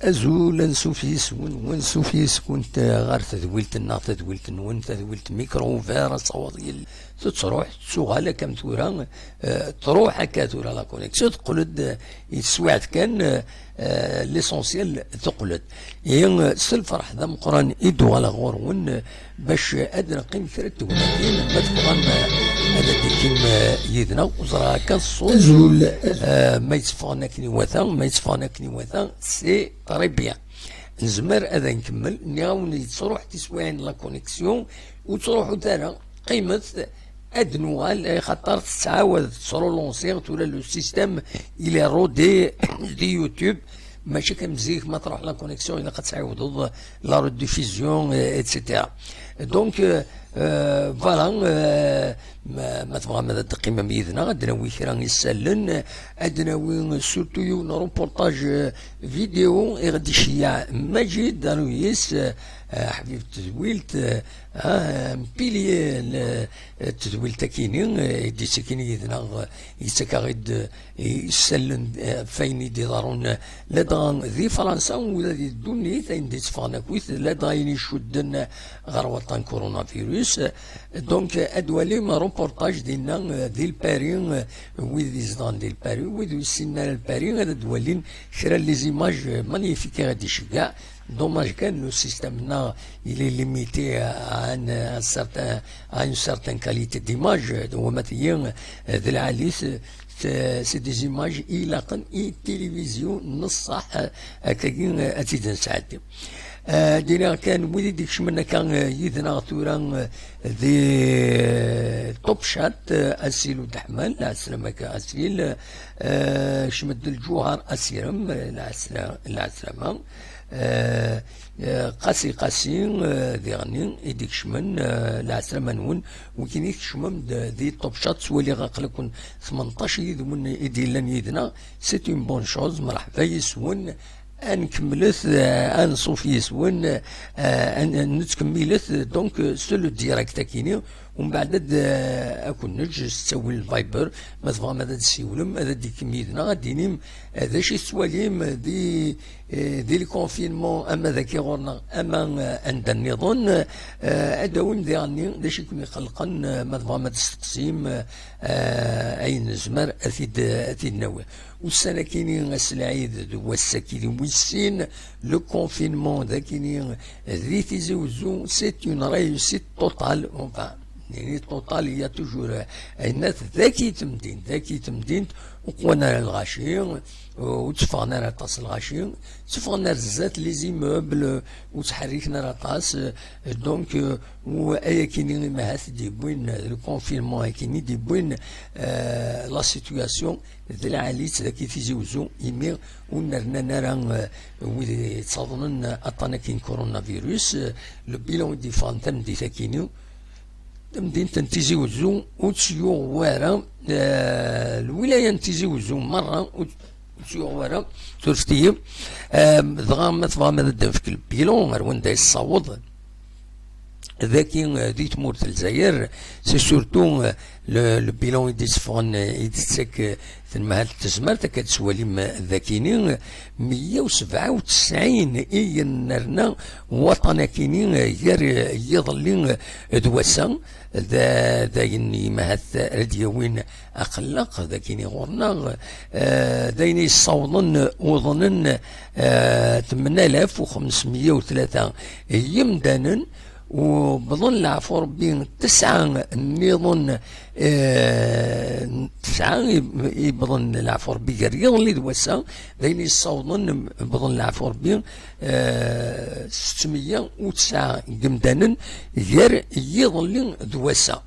أزول نسوفيس ونسوفيس كنت غير تدويلت نون تدويلت ميكرو فيروس صوتي تروح تسوغها كم تورا تروح هكا تورا لا كونيكسيون تقلد يسوعد كان ليسونسيال تقلد هي الفرح ذا مقران يدو على غورون باش ادنى قيم ثلاث ولكن ما تفهم هذا كيما يدنا وزرا كالصوت ما يتصفانا كني وثا سي طري بيان نزمر هذا نكمل نعاون تروح تسوين لا كونيكسيون وتروحوا ترى قيمه ادنوال خاطر تعاود ترولونسي ولا لو سيستيم الى رودي دي يوتيوب ماشي كمزيك ما تروح لا كونيكسيون الا قد تعاود لا ريديفيزيون اتسيتيرا دونك فوالا ما تبغى ماذا قيمه ميدنا ادناوي كرا يسالن ادناوي سورتو يون روبورتاج فيديو غادي شيع مجيد دارويس حبيب تزويلت بيلي تزويلت كيني دي سكيني يدنا يتكاغد يسلن فين يدارون لدغان ذي فرنسا ولا ذي الدنيا ثين دي تفانكويت لدغاين يشدن غير وطن كورونا فيروس دونك ادوالي ما روبورتاج ديالنا ديال باري ويدي زدان ديال باري ويدي السنة الباري غادا دوالين كرا لي زيماج مانيفيك غادي يشكاع دوماج كان لو سيستيمنا إلي ليميتي عن une certaine qualité d'image هو مثلا ذي العاليس سي دي زيماج إلاقا تلفزيون نصح هكاكين أتيدن سعدي دينا كان ولي ديك شمنا كان يدنا تورا ذي توب شات اسيل وتحمل العسلامة اسيل شمد الجوهر اسيرم العسلامة قاسي ذي غني يديك شمن العسلامة نون وكين يكشمم ذي توب شات سوالي غاقلكن 18 يدمون يديلن يدنا سيت اون بون شوز مرحبا يسون نكملت نصوف يسون نتكملت دونك سولو ديريكت كيني ومن بعد اكون نج تسوي الفايبر ما تبغى ماذا تسيولم هذا ديك كميدنا غادينيم هذا شي سواليم دي الكونفينمون اما ذاك غورنا اما عند النظام اداون ذي غني دا شي كون يخلقن ما تبغى ما تستقسيم اين زمر اثيد نوى والسنه كاينين السلاعيد والسكين والسين لو كونفينمون ذا كاينين ذي تيزوزو سيت اون ريوسيت توتال يعني توتال هي توجور الناس ذاكي تمدين وقوانا الغاشي وتفغنا راطاس الغاشي تفغنا رزات لي زيموبل وتحركنا راطاس دونك وايا كاينين مهات دي بوين لو كونفينمون كايني دي بوين لا سيتوياسيون ذي العاليت ذاكي تيزوزو يمي ونرنا نرى ويدي تصادنن اطانا كاين كورونا فيروس لو بيلون دي فانتم دي ثاكينيو مدينة تنتيزي وزو وتسيو وارا الولاية نتيزي وزو مرة وتسيو وارا ترفتي ضغام تفغام هذا الدنفك البيلون مروان دا يصوض ذاكي دي تمور الجزائر سي سورتو لو بيلون يدي صفغن يديتك المهال التزمر كتسوالي ذاكينين 197 نرنا وطنا كينين يظلين دواسا داين مهات رديوين اقلق ذاكيني غورنا داين يصوضن وظنن 8503 يمدانا وبظن العفو ربي 9 نظن 9 بظن العفو ربي رياض اللي دواسا ذين يصوضن بظن العفو ربي 609 قمدانا غير يظل دواسا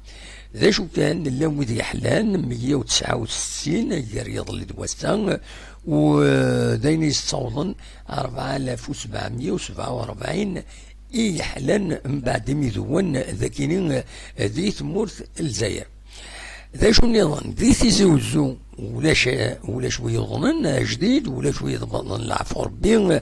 ذا شو كان لا حلان 169 غير يظل دواسا وذين يصوضن 4747 يحلن من بعد ميزون ذاكينين ذي ثمورث الجزائر ذا شو النظام ذي تيزوزو ولا شويه يظنن جديد ولا شويه يظنن العفو ربي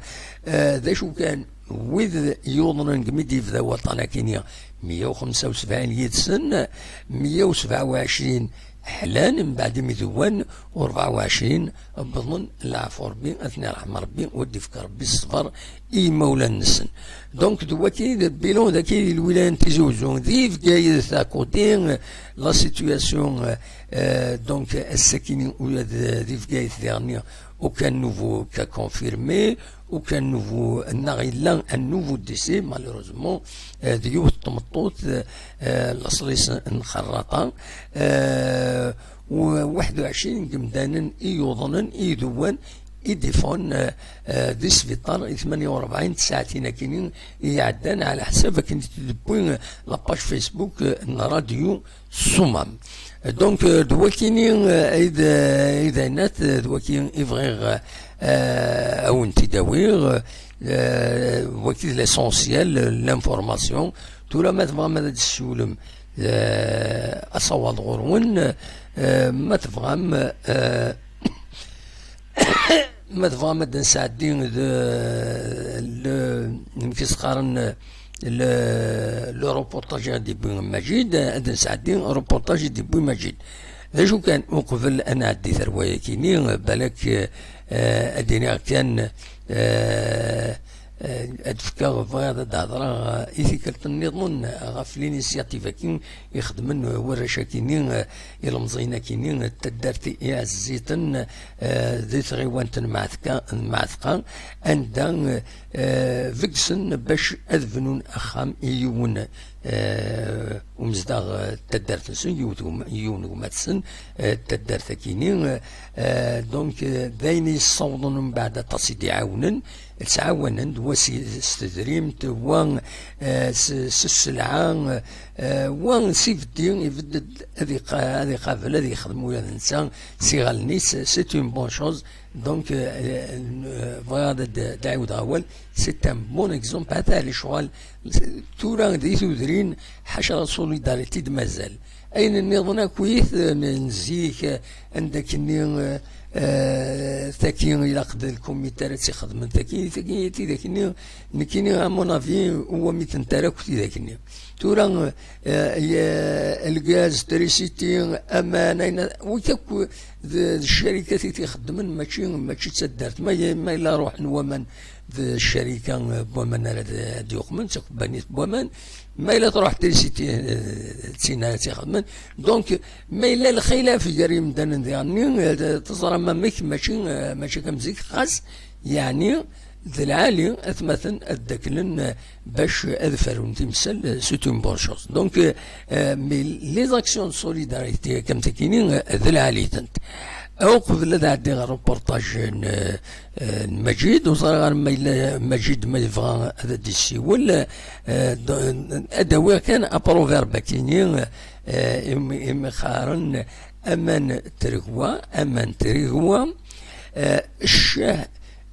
ذا شو كان وذ يظنن قميدي في ذا وطنا كينيا 175 يد سن 127 حلان من بعد مذوان و24 بظن العفو ربي اثناء رحمة ربي ودي فك ربي الصبر اي مولا النسن. دونك دوكي بيلون ذاكي الولاية تيزوزون ذي في كايد ثاكوتين لا سيتوياسيون دونك الساكنين ذي في كايد ثانية وكان نوفو كا كونفيرمي وكان نوفو ناغيلا ان نوفو ديسي مالوروزمون ديوث طمطوط الاصليس انخرطا و21 قمدانا يوضنا يذوان يديفون دي سبيطار 48 ساعتين كاينين يعدان على حساب كنت تدبوين لاباج فيسبوك راديو صمم. دونك دواكيني اذا نات دواكين افغيغ او انت داويغ وكي ليسونسيال لانفورماسيون تولا ما تبغى ما تسولم اصوات غرون ما تبغى ما تبغى ما نساعدين نمكس قارن لو روبورتاج دي بو مجيد هذا نساعدين روبورتاج دي بو مجيد. شو كان وقبل انا عدي ثروه كيني بالك اديني كان ادفكا فهذا هضره ايثيكال النظام غاف لينيسياتيف كين يخدمن ورشا كينين يلمزينا كينين تدارتي يعزيتن ذي تغيوانتن معثقا عندها فيكسن باش اذفنون اخام يون ومزداغ تدارتسن يون وماتسن تدارت كينين دونك داين يصوضن من بعد تصيد يعاونن تعاونن وستدريمت وان السلعه وان سيفتي يفدد هذه قابله هذه يخدموا ولا الانسان سيغال نيس سي اون بون شوز. دونك فوالا داعود اول سي ان بون اكزومبل هذا اللي شغال تورا دي تودرين حشره سوليداريتي مازال اين النظام كويس نزيك عندك ثاكي الى قد الكمبيوتر تيخدم ثاكي ذاك نكيني مون افي هو مثل تراكتي ذاك تورا الغاز تريسيتي امانه وكاك الشركات اللي تيخدمن ماشي تسدرت ما الا روح نومن الشركه بومن ديوخمن تقبانيت بومن ما الا تروح تريسيتي تسينا تيخدمن. دونك ما الا الخلاف جاري مدان يعني تزرى مامك ماشي كمزيك خاص يعني ذي العالي اثمثن الدكلن باش اذفرون تمثل سيت اون بون شوز. دونك مي لي زاكسيون سوليداريتي كم تكينين ذي العالي تنت او قبل هذا عندي روبورتاج مجيد وصار مجيد ما يبغى هذا ديسي ولا ادوي كان ابروفير باكيني ام خارن امان تريغوا الشاه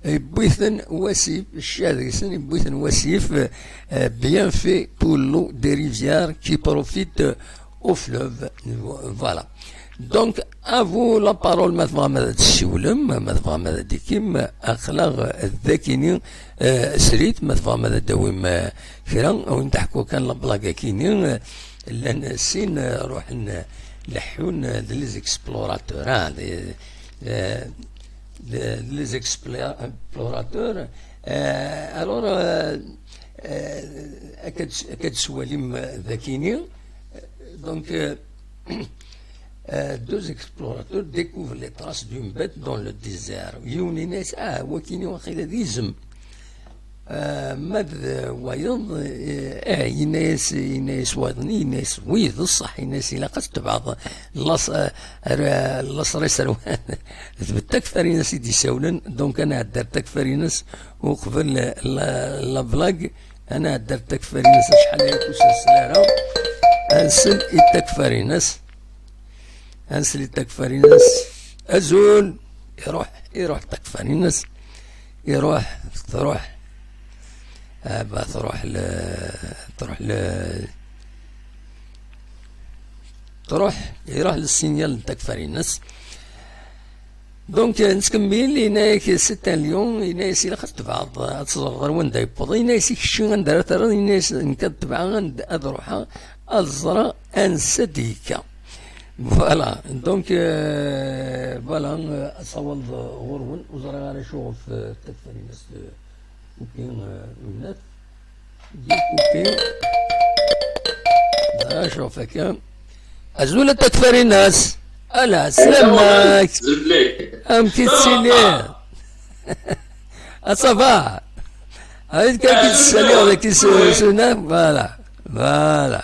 بويثن وسيف الشاذيسن بويثن وسيف بيان في بولو دي ريفيار كي بروفيت او فلوف فوالا. دونك افو لا بارول ما تبغى ماذا تسولم ما تبغى ماذا ديكيم اخلاق الذاكيني سريت ما تبغى ماذا داويم كرا او نتحكوا كان لبلاكا كيني لان سين روح نلحون لي زيكسبلوراتور لي زيكسبلوراتور الور اكاد سواليم ذاكيني. دونك deux explorateurs découvrent les traces d'une bête dans le désert. يونيناس وكيني واخيلا ديزم ماذا ويض يناس وضني يناس ويض الصح يناس إلا قد تبعض لاصري سروان تكفر يناس يدي ساولن. دونك أنا عدر تكفر يناس وقبل لا بلاغ أنا عدر تكفر يناس شحال يكون سلسلة أنسل يتكفر يناس أنسل تكفرينس أزول يروح تكفرينس تروح يروح للسينيال تكفرينس. دونك نسكمل ينايك 6 اليوم ينايس إلا خدت بعض تصغر وين دا يبوض ينايس يكشي غندار ينايس نكتب عند أذروحها الزرا أنسديكا. فوالا دونك فوالا أصوّل غرون وزرا أنا شوف تكفى الناس كوبين ولات دي كوبين شوف هكا أزول تكفى الناس ألا سلامك أم كيتسيلي أصافا هاي كيتسالي ولا كيسونا فوالا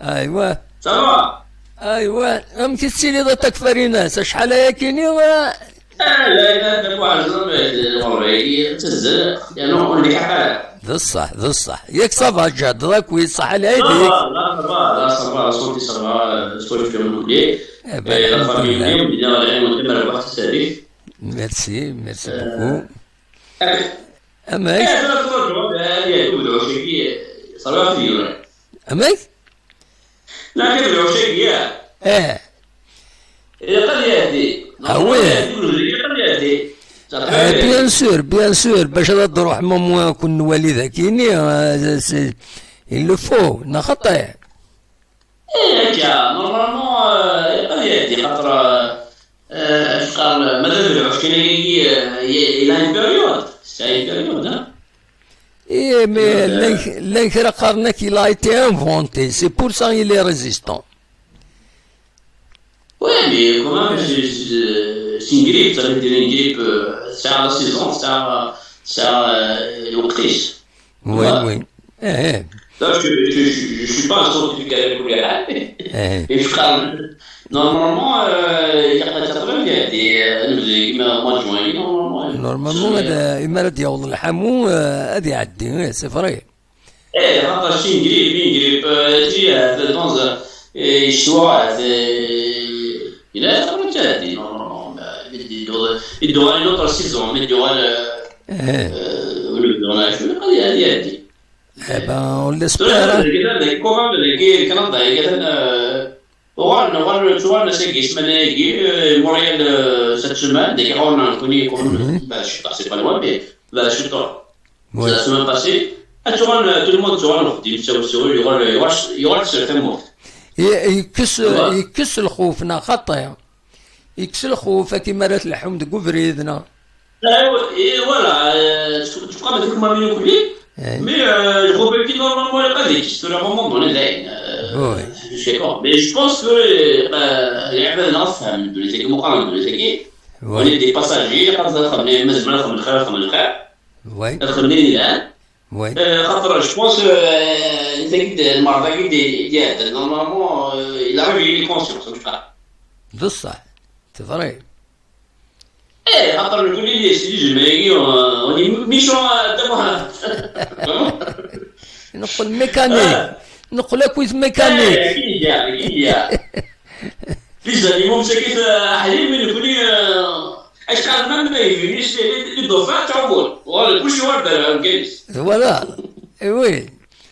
أيوا صافا أيوا أم كيتسيلي ضد تكفى الناس شحال هيا كيني لا لا واحد الغربي تهز يعني ديك حاجه ذا الصح ذا الصح ياك صافا جاد راك وي صح على لا يديك لا صافا لا صافا صوتي صافا صوتي في المولي لا الحمد فامي لله مليون بدينا غير نكمل واحد السالف ميرسي ميرسي بوكو ايه أماك لا ترجعوا هذه تبدعوا شيء صراحه في أماك لا كتبعوا شيء اه قد يهدي وين قد يهدي بيان سور باش تروح مام كون والدها كيني il le faut نخطئ هكا نورمالمون قد يهدي خاطر اش قال ماذا نبيعوش كاين الى ان بيريود سي بيريود ها Et mais l'incracarnac il a été inventé, c'est pour ça qu'il est résistant. وي مي كومان سي نقريب تغير ندير نقريب ساعة لا سيزون ساعة الوقتيش Oui, oui. Eh, Je suis pas un scientifique avec le gars. eh. Et je parle. Normalement, il y a pas de problème. Il y a des mois de juin. Normalement هذا إمارة يوض الحمو هذه يعدي سي فري. Eh, خاطر شي نقريب تجي dans الشواء إلى تقريبا تهدي نورمالمون il doit une autre saison mais il doit le tournage قد يهدي. Eh ben on l'espère. Souvent, c'est qui se mène Montréal cette semaine, des grands on a connu comme c'est pas loin, mais là, je suis toi. C'est la semaine passée. Tout le monde sera il y aura certains mots. يكس الخوفنا خطير يكس الخوف كيما رات اللحم دقو فريدنا. Et voilà, tu crois que comme un coulis, mais je crois que normalement il n'y a pas d'équipe, vraiment dans les lignes. Je sais pas, mais je pense que il y avait un enfant de l'équipe, on est des passagers, quand on a ramené le frère, je pense que le mardi, normalement, il a eu une conscience, en tout cas. بصح تفري. Eh, خاطر نقول لي سيدي جماهيري وني ميشون دابا نقول ميكانيك نقول لك ويز ميكانيك. كي ليش اليوم سكيت حليم يقول لي اش قال ما يجينيش لي دوفان تعول كلشي ورد جالس فوالا وي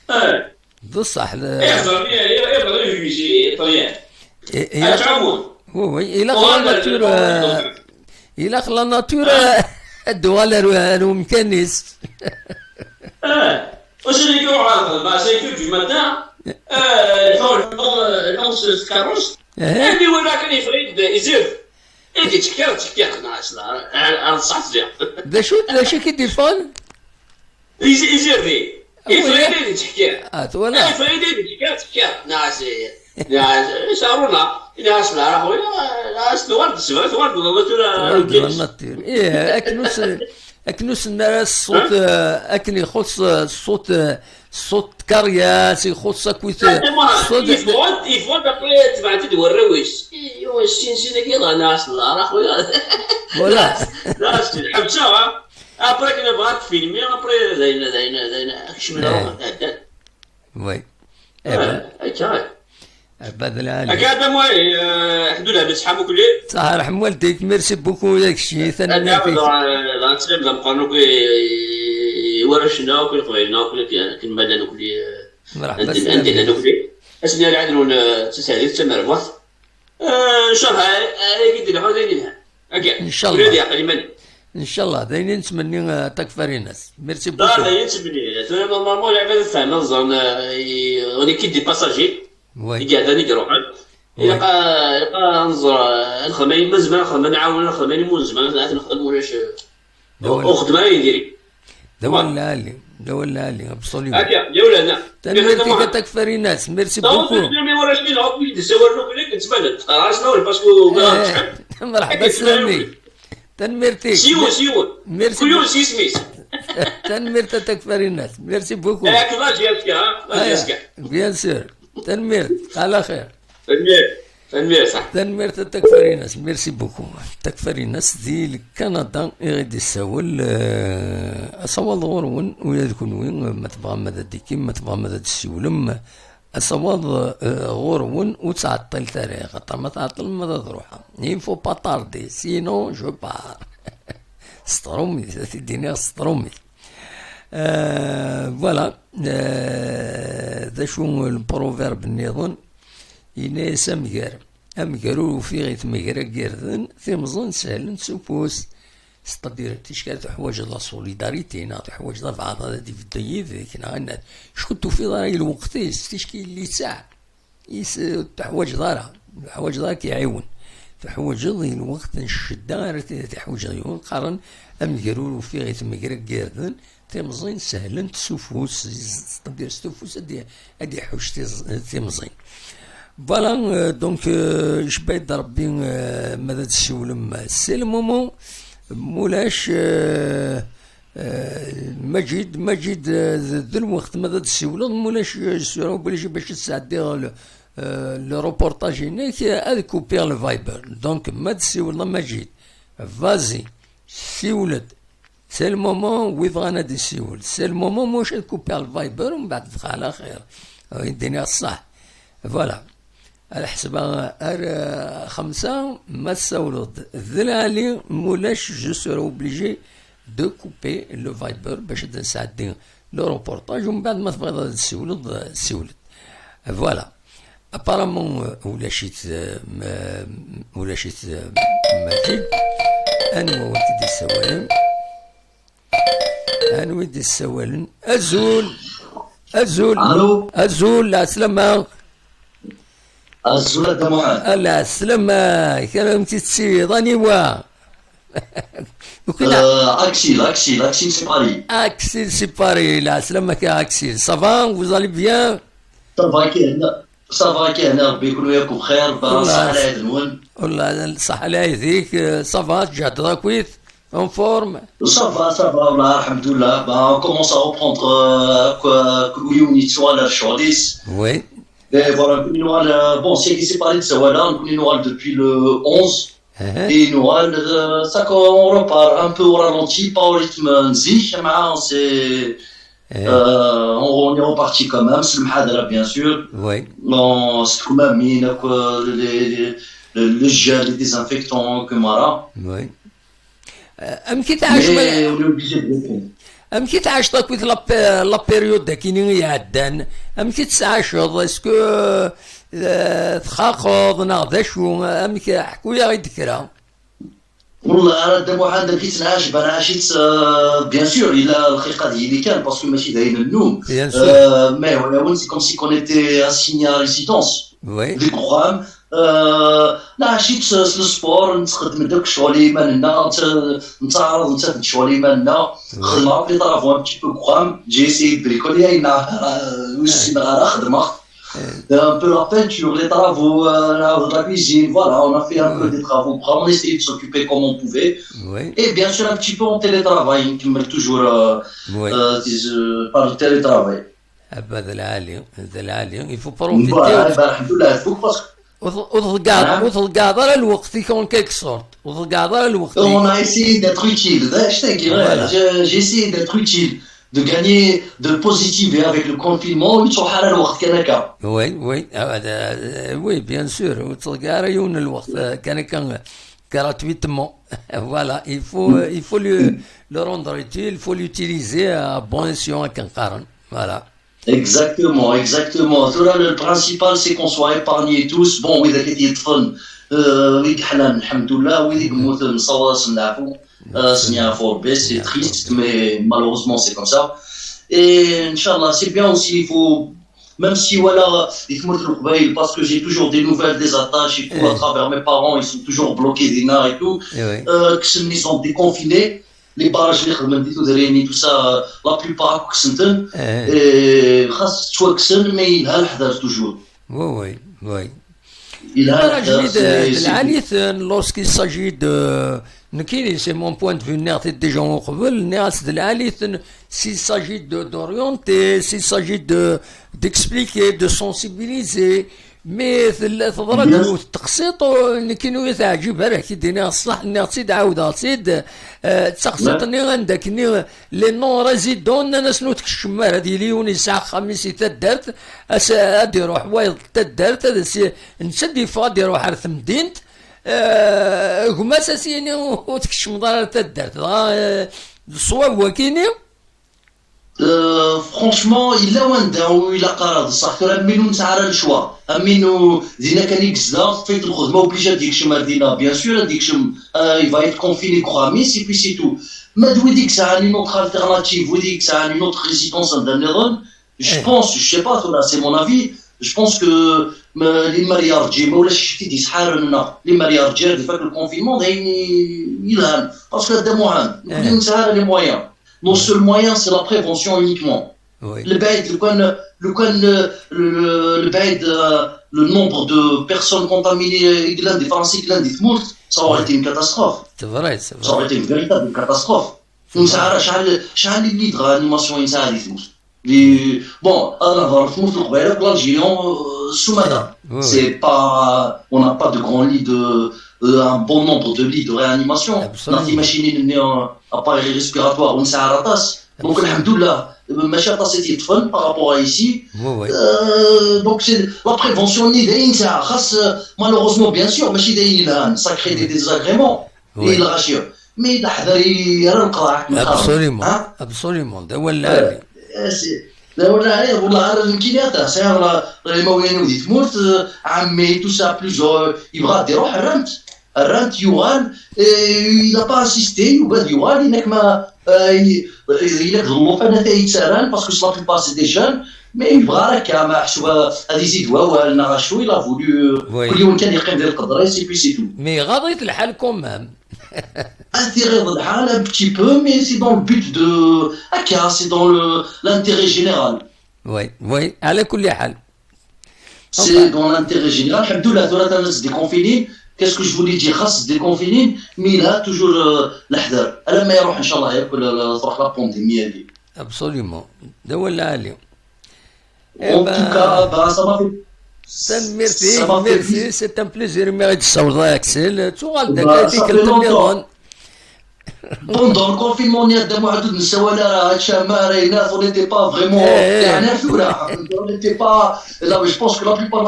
اه بصح يقدر يجي طريان تعول وي إلا خلا ناتور الدوالر مكنس. واش اللي يقولوا مع سيكول du matin الأنس كاروس اللي ولا كان يفريد يزيد يدي تكير ناس على الصح تجي ذا شو كيدير فون يزيد ذي يفريد يدي تكير ولا يفريد يدي تكير ناس يسارونا ناس لا خويا ناس ورد ورد النطير إيه أكنوس الناس الصوت أكن يخص صوت كارياس يخص كويت صوت يفوت بقيت تبعتي دور الرويش ايوا الشين كي ناس لا راه خويا ولا ناس حبسها ابري كنا بغات فيلمي ابري زين شمنا وي هكا عباد العالم هكا موي الحمد لله بصحة كل صح رحم والديك ميرسي بوكو داك الشيء ثاني لا نسلم لا نقارنو ورشنا وكل خوينا وكل كل مدن وكل مرحبا عندنا نكلي اسمي العدل تسالي تمر وقت ان شاء الله يقدر هذا يديرها هكا ان شاء الله ان شاء الله دايرين نتمنى تكفى الناس ميرسي بوكو لا دايرين نتمنى نورمالمون العباد تاعنا زون اوني كي دي باساجي وي قاعدين يروحوا يلقى نزور الخمين من زمان خدمة نعاون الخمين من زمان نخدم ولاش أخدمة يديري ولا لي ابسوليوم هكا يا ولادنا تنمرتي كتكفري الناس ميرسي بوكو ما وراش لي نعاود نسولو بلي كنتبان راسنا باسكو مرحبا سلامي تنمرتي سيون ميرسي كلون سيسميس تنمرت تكفري الناس ميرسي بوكو الله يجازيك بيان سور تنمرت على خير تنمير صح تنمرت تكفري الناس ميرسي بوكو تكفري الناس دي كندا غادي يساول اصوات غورون ويا تكون وين ما تبغى ماذا ديكي ما تبغى ماذا تسولم اصوات غورون وتعطل تاريخ خاطر ما تعطل ماذا تروحها il faut pas tarder sinon je pars سترومي تديني سترومي فوالا ذا شو البروفيرب النظام إناس أمقارو في غيث مقارا قيردن ثمزن سهل سوبوس ستدير تشكال تحواج لا سوليداريتي نا تحواج لا بعض هذا دي في الدنيا ذيك نا شكنتو في ضاري الوقت تشكي اللي ساعة تحواج ضارها تحواج ضارها كيعاون تحواج ضي الوقت الشدة تحواج ضيون قارن أمقارو في غيث مقارا قيردن ثمزن سهل سوفوس تدير سوفوس أدي حوش ثمزن فوالا دونك جبايد ربي ماذا تسولم سي المومون مولاش مجيد ذا الوقت ماذا تسولم مولاش سورو بلي باش تسعدي لو روبورتاج هناك هذا كوبير الفايبر دونك ما تسولنا مجيد فازي سولت سي المومون وي بغانا دي سيول سي المومون موش كوبير الفايبر ومن بعد تدخل على خير يديني الصح فوالا على حسب 5 ما تسولد ذلالي مولاش جو سور اوبليجي دو كوبي لو فايبر باش نساعدين لو روبورتاج ومن بعد ما تبغي تسولد سولد فوالا ابارامون ولاشيت ماجد انا ولدي السوالن انا ولدي السوالن ازول لا سلامة الزولة دموعات لا سلامة كلام تتسي ضاني وا اكسيل سيباري اكسيل سيباري لا سلامة اكسيل صافا vous allez bien صافا كي هنا ربي يكون وياكم بخير صح على يد الون والله صح على يديك صافا تجهد كويس en forme صافا والله الحمد لله on commence à reprendre كل يوم يتسوى الشغليس oui. Et voilà, bon, c'est qui s'est parlé de Sawala, nous avons depuis le 11. Et nous, ça on repart un peu au ralenti, pas au rythme zik, mais on est reparti quand même, c'est le Mahadra bien sûr. Oui. C'est quand même le gel, les désinfectants, que Mara. Oui. Mais on est obligé de répondre. كي تعاش تاكويت لا بيريود كيني يعدان كي تسعاشض اسكو تخاخض ناض شو كي حكويا غير ذكرى والله انا دابا عندك كي تنعاش انا عشيت بيان سور الى الحقيقه ديالي كان باسكو ماشي داين النوم مي هو سي كوم سي كون ايتي اسيني ا ريزيدونس وي دي بروغرام لا عشيت السبور نخدم داك الشغل يمالنا نتعرض نتا الشغل يمالنا خدمه لي طرافو ان بتي بو بروغرام جي سي بريكولي واش نغار خدمه un peu la peinture, les travaux, la cuisine, voilà, on a fait un peu des travaux, on a essayé de s'occuper comme on pouvait. Oui. Et bien sûr un petit peu en télétravail, qui me toujours par le télétravail. هذا العالي il faut profiter. الحمد لله الفوق باسكو وتلقى الوقت يكون كيك صورت وتلقى الوقت. On a essayé d'être utile, j'ai essayé d'être utile. De gagner de le positiver avec le confinement يتصح على الوقت كان هكا. Oui bien sûr وتلقى ريون الوقت كان gratuitement. Voilà, il faut le rendre utile, il faut l'utiliser à bon escient كان قارن. Voilà. Exactement. Le principal c'est qu'on soit épargnés tous. Bon, oui, إذا كنت يطفل ويك حلال الحمد لله ويك موت نصوص نعرفو. C'est triste, mais malheureusement c'est comme ça. Et Inch'Allah, c'est bien aussi, il faut même si voilà, parce que j'ai toujours des nouvelles des attaches et tout, à travers mes parents, ils sont toujours bloqués des nards et tout, ils sont déconfinés, les barrages, tout ça, la plupart, et mais il a l'air toujours. Oui, oui. Il a l'air lorsqu'il s'agit de c'est mon point de vue déjà s'il s'agit d'orienter, s'il s'agit d'expliquer, de sensibiliser, mais تضرب التقسيط كاينو يتعجب هذا كي دينا الصح نغسيد عاود غسيد تقسيطني عندك لي نو ريزيدون ناس نوتك الشمار هذه ليوني ساعه خميس تدارت ادي روح وايض تدارت هذا نسد يفاد يروح على مدينه هما اساسيين وتكشف مدار تدارت الصواب هو كاينين. Franchement, il a il a قرار صح كرا منو نتاع الشوا منو دينا كان يكزدا فايت الخدمه اوبليجا ديك شي مدينه بيان سور ديك شي il va être confiné خميس et puis c'est tout ما دوي ديك ساعه une autre alternative وديك ساعه une autre résidence en je pense je sais pas c'est mon avis je pense que les mariages جيما ولا شفتي دي سحارنا les mariages دي فاك الكونفينمون يلهم باسكو هذا مهم نقول نتاع لي مويان. Mon seul moyen, c'est la prévention uniquement. Oui. Le nombre de personnes contaminées, ça aurait été une catastrophe. C'est vrai. Ça aurait été une véritable catastrophe. Bon, c'est pas, on n'a pas de grands lits un bon nombre de lits de réanimation. On a imaginé un appareil respiratoire, on s'est arrêté. Donc, alhamdoulilah, par rapport à ici. Donc, c'est la prévention, malheureusement, bien sûr, ça crée des désagréments et il rassure. Mais absolument. لا ولا عليه والله غير الامكانيات سير الموالين ودي تموت عمي تو سا بلوزور يبغى يروح الرنت يوغال il n'a pas assisté يبغى يوغال انك ما يلك ظلوا فانا يتسارن باسكو لا بلوبار سي دي جون مي يبغى راك ما حسوا هذه زيد والنا غاشو il a voulu كل يوم كان يقيم ديال القدره سي بي سي تو مي غاضيت الحال كومام Intérêt un petit peu, mais c'est dans le but de... c'est dans l'intérêt général. Oui, à كل حال. C'est dans l'intérêt général. Alhamdoulilah, toi là, t'es déconfiné. Qu'est-ce que je voulais dire? C'est déconfiné, mais il a toujours l'hdar. Alors, mais يروح إن شاء الله ياكل تروح la pandémie. Absolument. ده ولا عليه. En tout cas, ça m'a fait... Merci, c'est un plaisir. Merci, Axel. Pendant le confinement, on n'était pas vraiment. On n'était pas. Je pense que la plupart de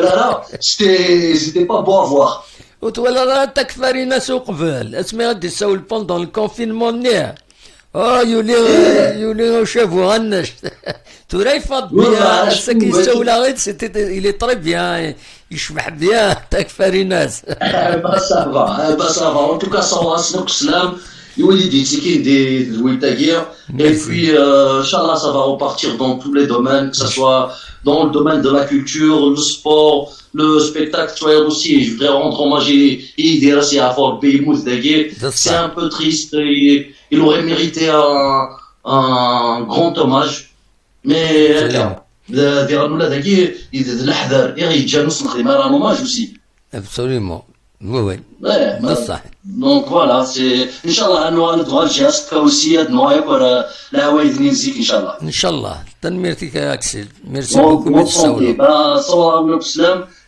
la c'était pas beau à voir. وتولى تكفري ناس وقبل اسمي غادي تساول بوندون الكونفينمون نيع يولي شافوا غنش تورا يفض بيان ساكي يساولا غير سيتي إلي طري بيان يشبح بيان تكفري ناس با سافا en tout cas صوا سنوك السلام يولي دي تسكين دي الويتاكير et puis inchallah ça va repartir dans tous les domaines que ce soit dans le domaine de la culture, le sport, le spectacle aussi. Je voudrais rendre hommage à Fort Beymout Daguer. C'est un peu triste. Il aurait mérité un grand hommage. Mais Viranou Daguer, il est de l'Ahdar. Il y a un hommage aussi. Absolument. Oui. Donc voilà, c'est Inch'Allah, nous allons droit geste aussi à nous pour la Hawaï musique Inch'Allah. Inch'Allah. Merci Axel. Merci beaucoup bonne santé.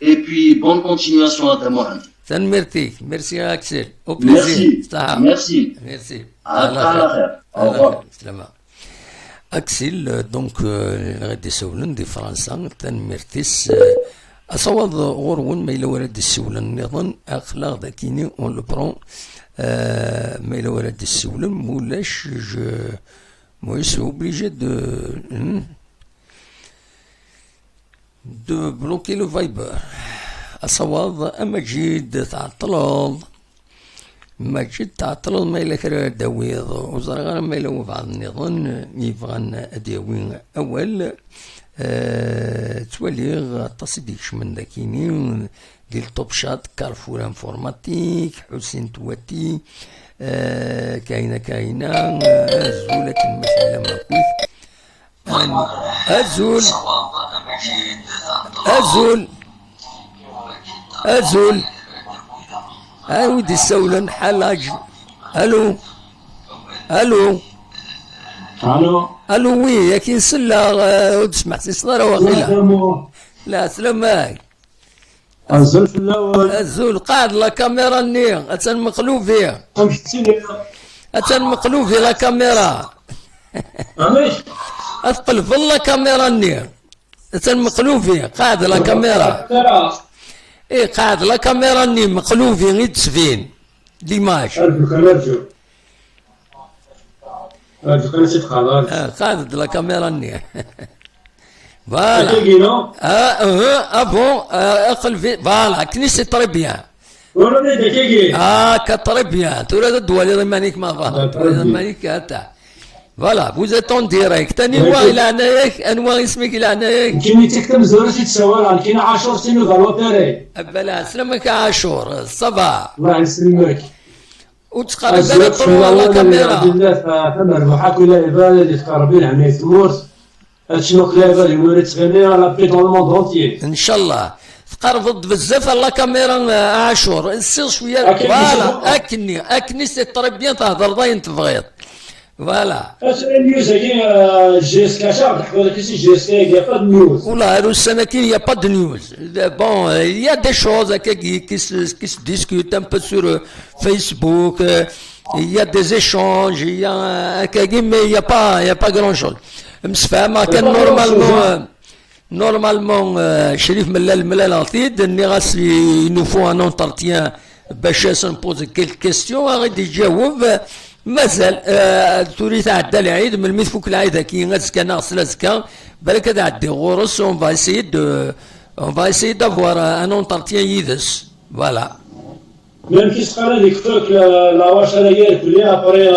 Et puis bonne continuation à ta moine. Merci Axel. Au plaisir. Merci. Au revoir. Axel donc غادي يسولن دي فرنسا تنمرتيس أصوات غورون ما إلا ولد السولن نظن أخلاق ذاكيني أون لو برون ما إلا ولد السولن مولاش moi je suis obligé de bloquer le Viber. أصوات أما جيد تعطلض ما جيد تعطلض ما إلا كرا داويض وزرغان ما إلا وبعض النظن يبغان أديوين أول تولي تصديقش من ذاكيني ديال طوبشات كارفور انفورماتيك حسين تواتي كاينه الزولة المسألة ما كويس الزول ودي السولة حلاج الو وي يا كي نسلا تسمح سي صغيرة واخيلا لا سلامك الزول في الاول الزول قاعد لا كاميرا ني اتن مقلوب فيها اتن مقلوب في لا كاميرا علاش اثقل في لا كاميرا ني اتن مقلوب فيها قاعد لا كاميرا قاعد لا كاميرا ني مقلوب فيه غير تسفين ديماج قاعد لا كاميرا ني فوالا بون اقل في فوالا كنيسة تري بيان كتري بيان تورا الدوالي مانيك ما فاهم مانيك هتا فوالا vous êtes en direct انواع الى عنايك انواع اسمك الى عنايك كيمي تكتب زورتي تسوال كاين عاشور سينو ضروري بلا سلامك عاشور صباح الله يسلمك وتقرب على طول لا كاميرا بالله فما ربحك ولا عباده اللي تقربين عمليه تموت شنو كلابه اللي وريت غني على بي دون الموند اونتيي ان شاء الله تقرب بزاف على كاميرا عاشور سير شويه فوالا اكني سي تري بيان تهضر ضاين تبغيض فوالا النيوز كاين جي اس كا شاب تحكوا لك جي اس كا يا با دو نيوز والله هادو السنه كاين يا با دو نيوز بون يا دي شوز هكا كي se discute un peu sur Facebook il y a des échanges il y a هكا mais il y a pas grand chose مسفهمه كان نورمالمون شريف ملال عطيد اني غاس ينوفو ان اونترتيان باش سنبوز كيلك كيستيون غادي يجاوب مازال توري تعدى العيد من الميت فوق العيد كي غازكا ناقص لازكا بالك تعدي غورس اون فا اسيي دافوار ان اونترتيان يدس فوالا Même qui sera là, l'école, la vache à la guerre, puis après.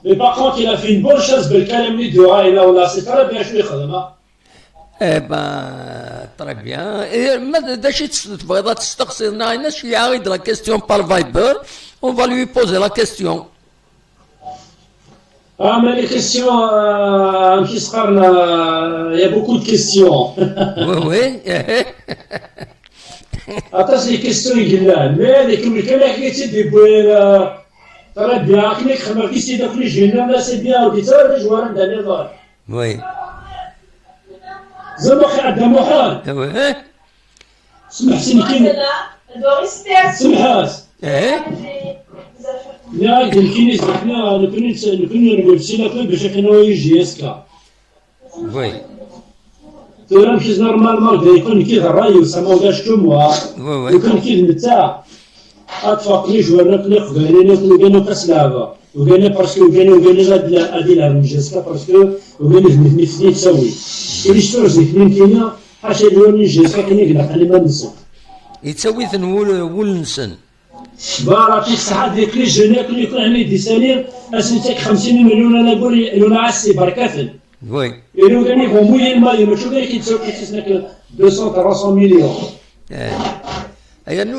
Mais par contre, il a fait une bonne chose, بالكلام de Raïla, on a c'est très bien joué, خدمة. Eh ben, très bien. Et maintenant, si tu veux تستقصي لنا شي يعاود la question par Viber, on va lui poser la question. Ah, mais les questions, qui sera là, il y a beaucoup de questions. Oui. Attends, c'est les questions, il y a mais les communiqués, qui étaient des bouées, très bien, qui خدمة كي سيدك لي جينا لا سي بيان وكيتار الجوار داني ضار. Oui. زعما خي عندها محال. Oui. سمح سمكين. سمحات. لا يمكن يسمحنا نكون نقول سينا باش كانوا يجي اسكا. Oui. ترى مشي نورمالمون يكون كي الراي سما واش كوموا. Oui. يكون كي نتاع. أتفقني جوارك لي وكانوا كاس لعبة وكانوا باسكو وكانوا غادي على المجلسكا باسكو وكانوا مثلي تسوي اللي شتوش الاثنين كاينه حاشا ديال المجلسكا كاين يقلق على ما نسى يتسوي ول نسن فوالا في الصحة ديك لي جونيك اللي يكون عندي ديسالير اسنتك 50 مليون انا نقول يقولون عسي بركاتن وي اللي كان يبغوا موين مالي ما شو كاين كيتسوي كيتسنك 200 300 مليون يعني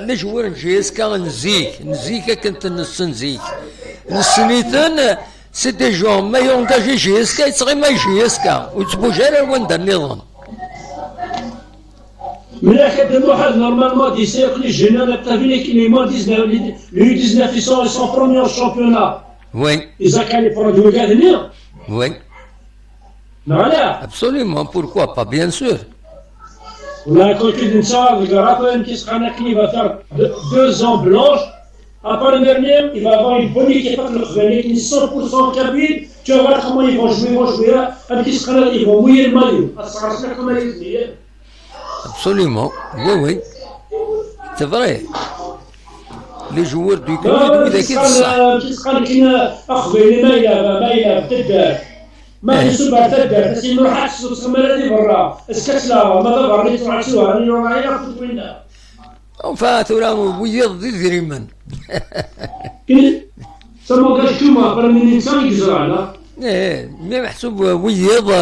لي جوار جيسكا نزيك كنت نزيك نسنيتن سي دي جون ما يونجاجي جيسكا يتغي ما جيسكا وتبوجا وين دار النظام ملا كابتن واحد نورمالمون دي سيرك لي جينيرال تافيني كي لي مون 19 لي 19 ils sont premiers au championnat oui ils ont qualifié pour le gagnant oui voilà absolument pourquoi pas bien sûr. ولا كل كي نتساوى الكرافين كي سخانا كي va faire 2 ans blanches après le dernier il va avoir une bonne équipe avec 100% cabine tu vas voir comment ils vont jouer avec qui sera ils vont mouiller le maillot ça sera comme les absolument oui c'est vrai les joueurs du club ils étaient ça كي سخانا كينا اخوي مايله بتدار ما يسوى بعتبر بس إنه حاسس وسمرتي برا السكسلة ما تبغى اللي تروح تسوى اللي راح ياخذ منها. فاتورا ويض ذريمن. كل سما قال شو ما برا من الإنسان يجزر على مي محسوب ويض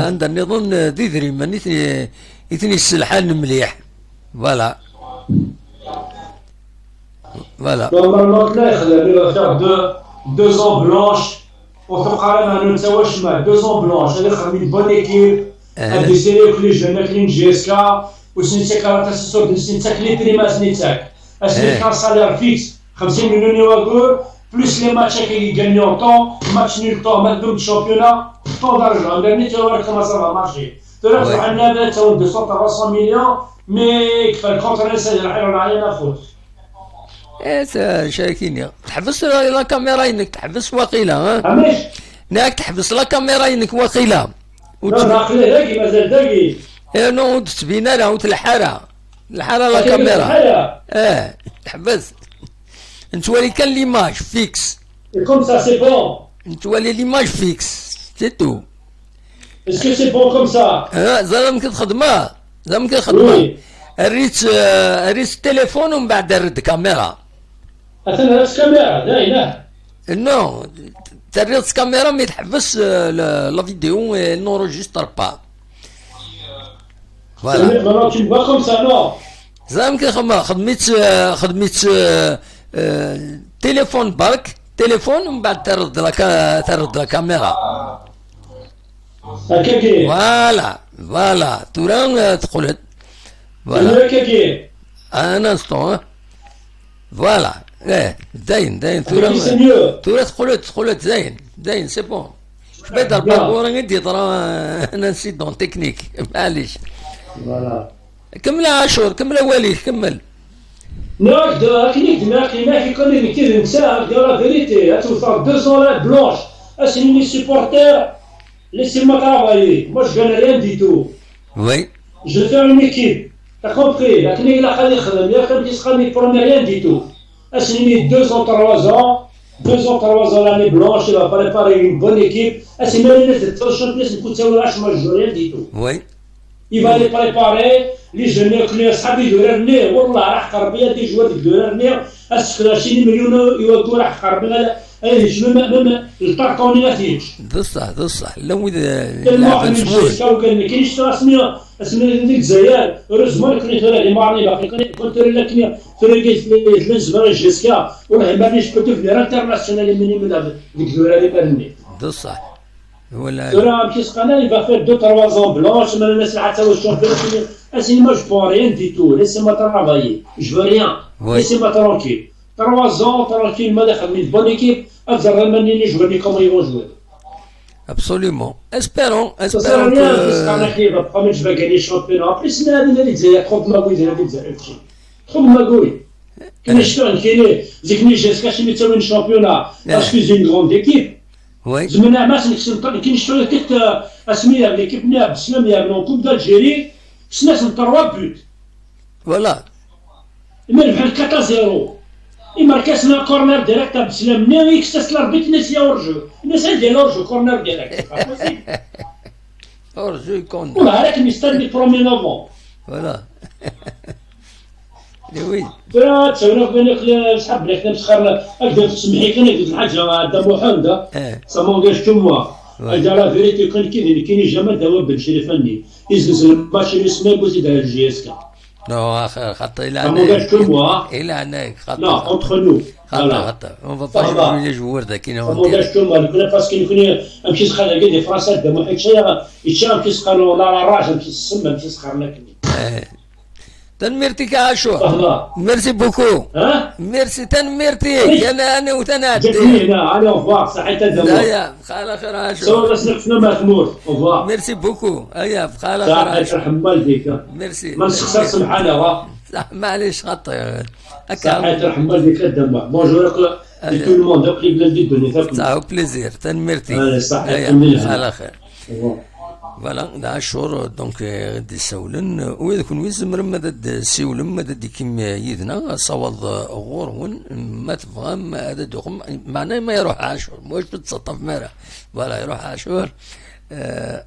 عند النظام ذي ذريما يثني السلحان مليح فوالا فوالا نورمالمون لا يخدم فيغ دو زون بلونش وتبقى لنا نتواش مع دو زون بلونش هذا خدمين بون ايكيب هادي سيري كلي جونا كلين جي اس كا وسنيتك كارتا سيسور سنيتك لي بريما سنيتك اسنيتك كان سالير فيكس 50 مليون يورو بلس لي ماتش كي يغنيو طون ماتش نيل طون مادوم الشامبيونا طون دارجون درني تيورا كما سافا مارشي تروح عندنا بدا تو 200 300 مليون مي كيف الكونتر سير حيرنا علينا فوت شاكيني تحبس لا كاميرا انك تحبس وقيله ها عميش ناك تحبس لا كاميرا انك وقيله باقي داكي مازال داكي نو تبينا له الحاره لا كاميرا تحبس نتولي كان ليماج فيكس كوم سا سي بون نتولي ليماج فيكس سي تو اسكو سي بون كوم سا زعما كتخدمها زعما كتخدمها ريت التليفون ومن بعد رد كاميرا اثنا راس كاميرا لا اله نو تريت كاميرا مي تحبس لا فيديو نورجستر با فوالا ما tu pas comme ça non زعما خدمت تليفون برك تليفون ومن بعد ترد لا كاميرا هكاكي فوالا توران تقولت فوالا هكاكي ان انستون فوالا زين توران تقولت زين سي بون بدل باكور ندي ترى انا نسيت دون تكنيك معليش فوالا كمل عاشور كمل وليد كمل ناك كنيك دماغي ما كي كثير نساء ديال لا فيريتي توصل 200 لا بلونش اسني لي سوبورتر laissez-moi travailler moi je gagne rien du tout oui je fais une équipe t'as compris la كنيك لا خلي يخدم يا خدم يسخني برومي rien du tout اسني 2 ans 3 ans l'année blanche il va préparer une bonne équipe اسني الناس تتفرج الناس نكون تساوي 10 جوع rien du tout oui il va les préparer les jeunes كلي صحابي يدورني والله راح قربيه دي جواد يدورني اسكو 20 مليون يودوا راح قربيه اي شنو ما الطاقوني ما فيش بصح لو اذا لعب نسبوع كان ما كاينش اسميه ديك الجزائر روزمون كنت لي مارني باقي كنت لكن فريقيت لنزبر جيسكا والله ما نيش كنت في الانترناسيونال مني من ديك الدوره اللي برني بصح ولا ترى كيس قناه يبقى فيه 2 3 بلونش من الناس حتى هو الشامبيون اسيني ما جو ريان دي تو ليسي-moi travailler je veux rien laissez-moi tranquille 3 ans tranquille ما دخل من بون ايكيب اكثر مني نجوني كوم يبغوا جوار absolument espérons انا كيف بقى مش باقي لي شامبيون ابري سنه هذه اللي تزايد خذ ما قوي هذه تزايد خذ ما قوي كاين شتون كاين زيك نيجيسكا شي تسوي الشامبيون باسكو زي اون غروند ايكيب وي زمنا ما نكسب كاين شتون كت اسميه ليكيب نيا بسلام يا كوب دالجيري سناس 3 بوت فوالا من بحال 4-0 يماركاسنا كورنر ديريكت بسلام ني اكسس لاربيت ناس يورجو الناس ديال اورجو كورنر ديريكت اورجو يكون والله هذاك مستني 1 نوفمبر فوالا وي ترى تسولنا بينك صحاب لك نسخر اقدر تسمحي كان يدير الحاجه دابا حمده سامون داش تما اجا لا فيريتي كاين جمال دواب بن شريف فني يزلز الماتش اللي اسمه بوزيد على الجي اس كا نو خاطر الى هناك لا اونتر نو خاطر اون فا با جوي جوور ذاك هنا سامون داش تما كنا باسكو كنا نمشي سخر كاع دي فرنسا دابا حيت يتشا كي سخروا لا راج نمشي السما نمشي سخرنا كني تنميرتك عاشور ميرسي بوكو ميرسي تنميرتك انا وتنادي جميلة انا اوفوار صحيت الدواء لا بخال خير عاشور سوا بس نقفنا ما تموت اوفوار ميرسي بوكو بخال خير عاشور صحيت رحم والديك ميرسي ما نسخسرش سبحانه صح معليش خطا صحيت رحم والديك الدواء بونجور تو لو موند دوك لي بلاد الدنيا صح بليزير تنميرتي صحيت بخال خير فوالا دا عاشور دونك غادي سولن وإذا كون ويزم مدد سيولن مدد كيم يدنا صوض غورون ما تفهم هذا دوخم معناه ما يروح عاشور واش بتسطف مرة فوالا يروح عاشور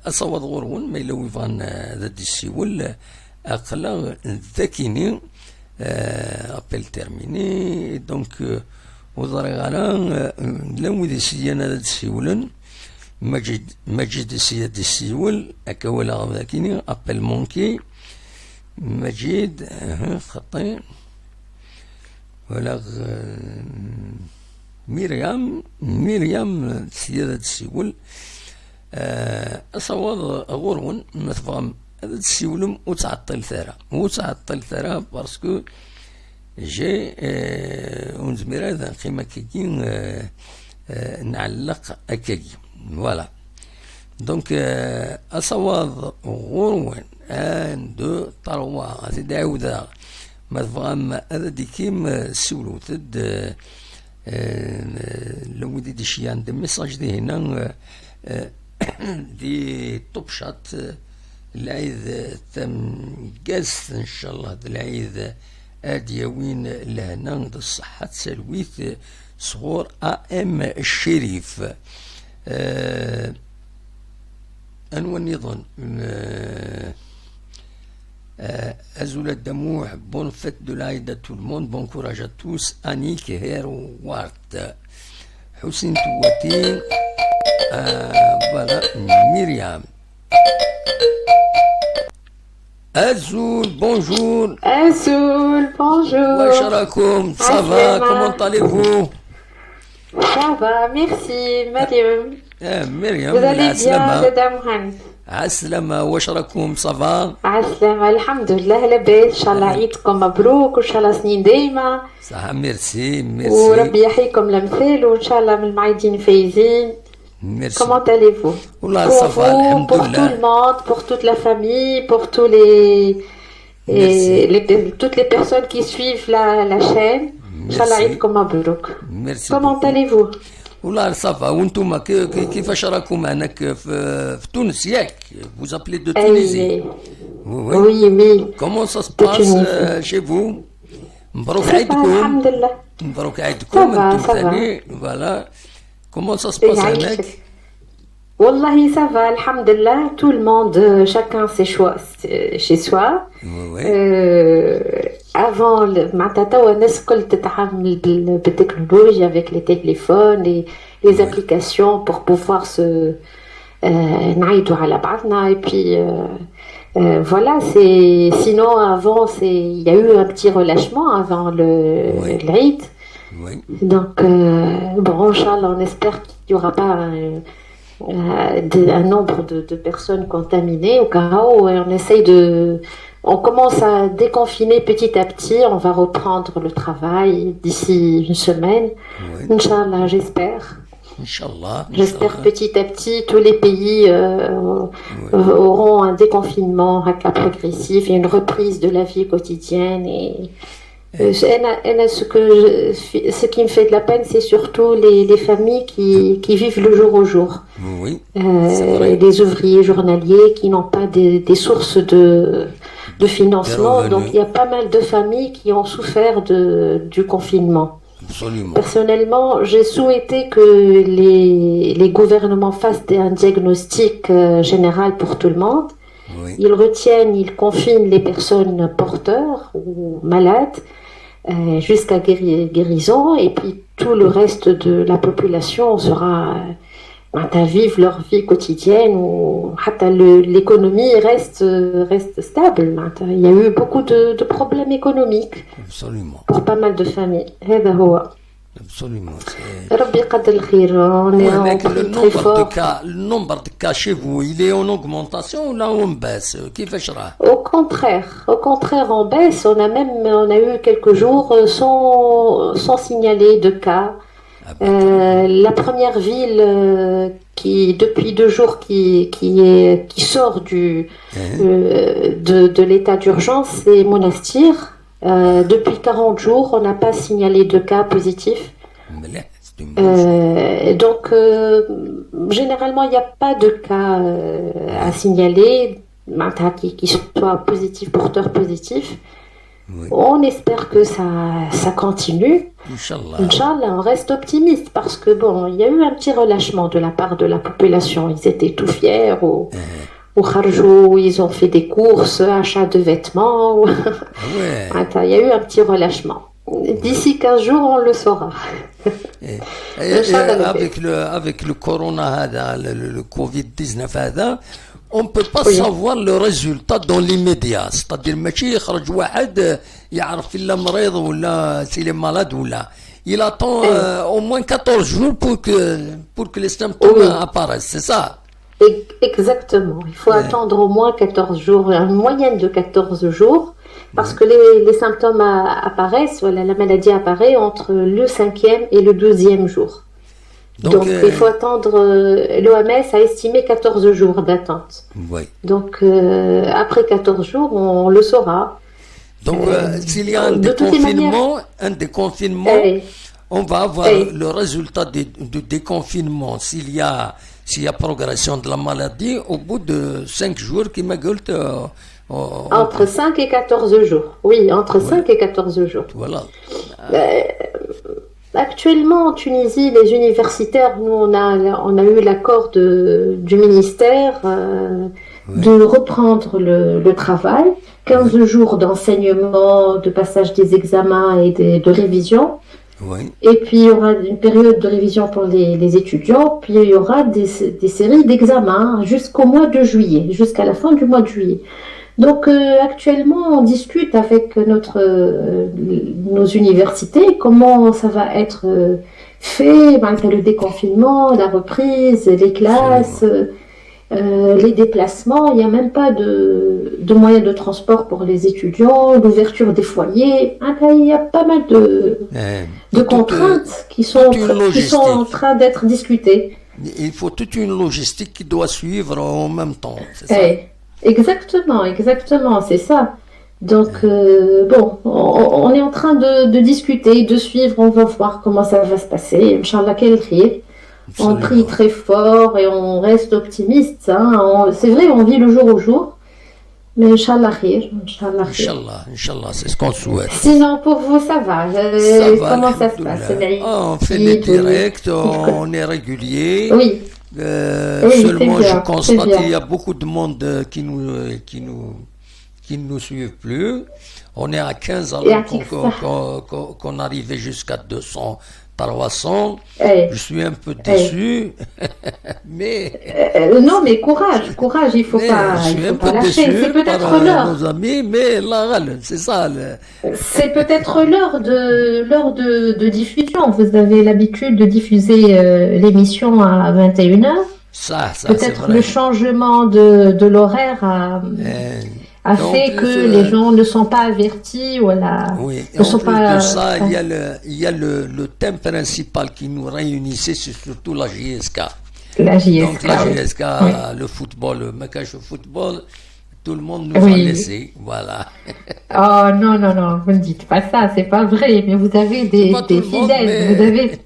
أصوض غورون ما يلوي فان ذا السيول أقلا ذاكيني أبل تيرميني دونك وضري غالا لو إذا سيانا ذا السيولن مجد السيد السيول هكا ولا ذاكيني ابل مونكي مجيد خطي ولا مريم السيدة السيول أصوات غورون مثفهم هذا السيولم وتعطل ثرا باسكو جي ونزمير هذا قيمة كيكي نعلق أكاكي فوالا دونك أصوات غورون 1 2 3 سيدي عاودا مثفهم هذا ديكيم سيولو تد لو دي شيان دي ميساج دي هنا دي توب شات العيد تم جاز ان شاء الله العيد اديوين لهنا الصحة تسلويث صغور ام الشريف انو نظن أزول الدموع بون فيت دو لايد تو الموند بون كوراج ا توس انيك هيرو وارت حسين تواتين فوالا مريم أزول بونجور واش راكم صافا كومون طاليفو صافا ميرسي مريم مريم vous allez bien دادا محمد عالسلامة واش راكم صافا عالسلامة الحمد لله لاباس ان شاء الله عيدكم مبروك وان شاء الله سنين دايمة صح ميرسي وربي يحييكم الامثال وان شاء الله من المعيدين فايزين ميرسي comment allez-vous والله صافا الحمد لله pour tout le monde pour toute la famille pour tous toutes les personnes qui suivent la chaîne ان شاء الله عيدكم مبروك ميرسي comment allez-vous والله صافا وانتم كيفاش راكم هناك في تونس ياك vous appelez de Tunisie oui comment ça se passe chez vous مبروك عيدكم الحمد لله مبروك عيدكم انتم ثاني فوالا comment ça se passe هناك والله ça va الحمد لله tout le monde chacun ses choix chez soi avant معناتها توا الناس الكل تتعامل بالتكنولوجيا avec les téléphones et les applications pour pouvoir se نعيدوا على بعضنا et puis voilà c'est sinon avant il y a eu un petit relâchement avant l'Aïd donc bon Inch'Allah on espère qu'il y aura pas un nombre de personnes contaminées au cas où on essaye on commence à déconfiner petit à petit, on va reprendre le travail d'ici une semaine. Inch'Allah, j'espère. Inch'Allah. J'espère petit à petit, tous les pays auront un déconfinement progressif et une reprise de la vie quotidienne. Et ce qui me fait de la peine, c'est surtout les familles qui vivent le jour au jour. Oui. Les ouvriers journaliers qui n'ont pas des sources de financement. Donc il y a pas mal de familles qui ont souffert du confinement. Absolument. Personnellement, j'ai souhaité que les gouvernements fassent un diagnostic général pour tout le monde. Oui. Ils retiennent, ils confinent les personnes porteurs ou malades jusqu'à guérison, et puis tout le reste de la population sera vivre leur vie quotidienne ou l'économie reste stable. Il y a eu beaucoup de problèmes économiques. Absolument. Pour pas mal de familles. هذا هو. Absolument. ربي يقدر الخير. Le nombre de cas chez vous, il est en augmentation ou là on baisse? كيفاش راه؟ Au contraire, en baisse. On a eu quelques jours sans signaler de cas. La première ville qui depuis 2 jours qui sort de l'état d'urgence, c'est Monastir. Depuis 40 jours, on n'a pas signalé de cas positifs. Donc, généralement, il n'y a pas de cas à signaler qui soient positifs, porteurs positifs. Oui. On espère que ça continue. Inch'Allah, on reste optimiste parce que bon, il y a eu un petit relâchement de la part de la population. Ils étaient tout fiers au Kharjou, ils ont fait des courses, achat de vêtements. Ouais. Il y a eu un petit relâchement. D'ici 15 jours, on le saura. Avec le corona, le Covid-19, on ne peut pas savoir le résultat dans l'immédiat. C'est-à-dire, ماشي يخرج واحد يعرف إلا مريض ولا s'il est malade ولا. Il attend au moins 14 jours pour que les symptômes apparaissent, c'est ça? Exactement. Il faut attendre au moins 14 jours, une moyenne de 14 jours, parce que les symptômes apparaissent, voilà, la maladie apparaît entre le 5e et le 12e jour. Donc il faut attendre, l'OMS a estimé 14 jours d'attente. Oui. Donc après 14 jours, on le saura. Donc s'il y a un déconfinement, on va avoir le résultat du déconfinement. S'il y a progression de la maladie, au bout de 5 jours, qui m'a gueulé. Entre 5 et 14 jours. Oui, entre 5 et 14 jours. Voilà. Actuellement, en Tunisie, les universitaires, nous, on a eu l'accord du ministère de reprendre le travail. 15 jours d'enseignement, de passage des examens et de révision. Oui. Et puis, il y aura une période de révision pour les étudiants. Puis, il y aura des séries d'examens jusqu'au mois de juillet, jusqu'à la fin du mois de juillet. Donc, actuellement, on discute avec nos universités comment ça va être fait, malgré le déconfinement, la reprise, les classes, les déplacements. Il n'y a même pas de moyens de transport pour les étudiants, l'ouverture des foyers. Il y a pas mal de contraintes qui sont en train d'être discutées. Il faut toute une logistique qui doit suivre en même temps, c'est ça? Exactement, c'est ça. Donc, on est en train de discuter, de suivre, on va voir comment ça va se passer. Inch'Allah, quel khir. On prie très fort et on reste optimiste. C'est vrai, on vit le jour au jour. Mais Inch'Allah, khir. Inch'Allah, c'est ce qu'on souhaite. Sinon, pour vous, ça va. Comment ça se passe? On fait des directs, on est régulier. Oui. Seulement, je constate qu'il y a beaucoup de monde qui ne nous suivent plus. On est à 15 alors qu'on arrivait jusqu'à 200, 300. Je suis un peu déçu, mais non, mais courage, il faut pas lâcher. C'est peut-être l'heure. Nos amis, mais là, c'est ça. C'est peut-être l'heure de diffusion. Vous avez l'habitude de diffuser l'émission à 21h. Ça peut-être le changement de l'horaire a fait que les gens ne sont pas avertis, voilà. Oui, et en plus de ça, il y a le thème principal qui nous réunissait, c'est surtout la JSK. Donc la JSK, le football, le maquage au football, tout le monde nous a laissé, voilà. Oh non, vous ne dites pas ça, c'est pas vrai, mais vous avez des fidèles,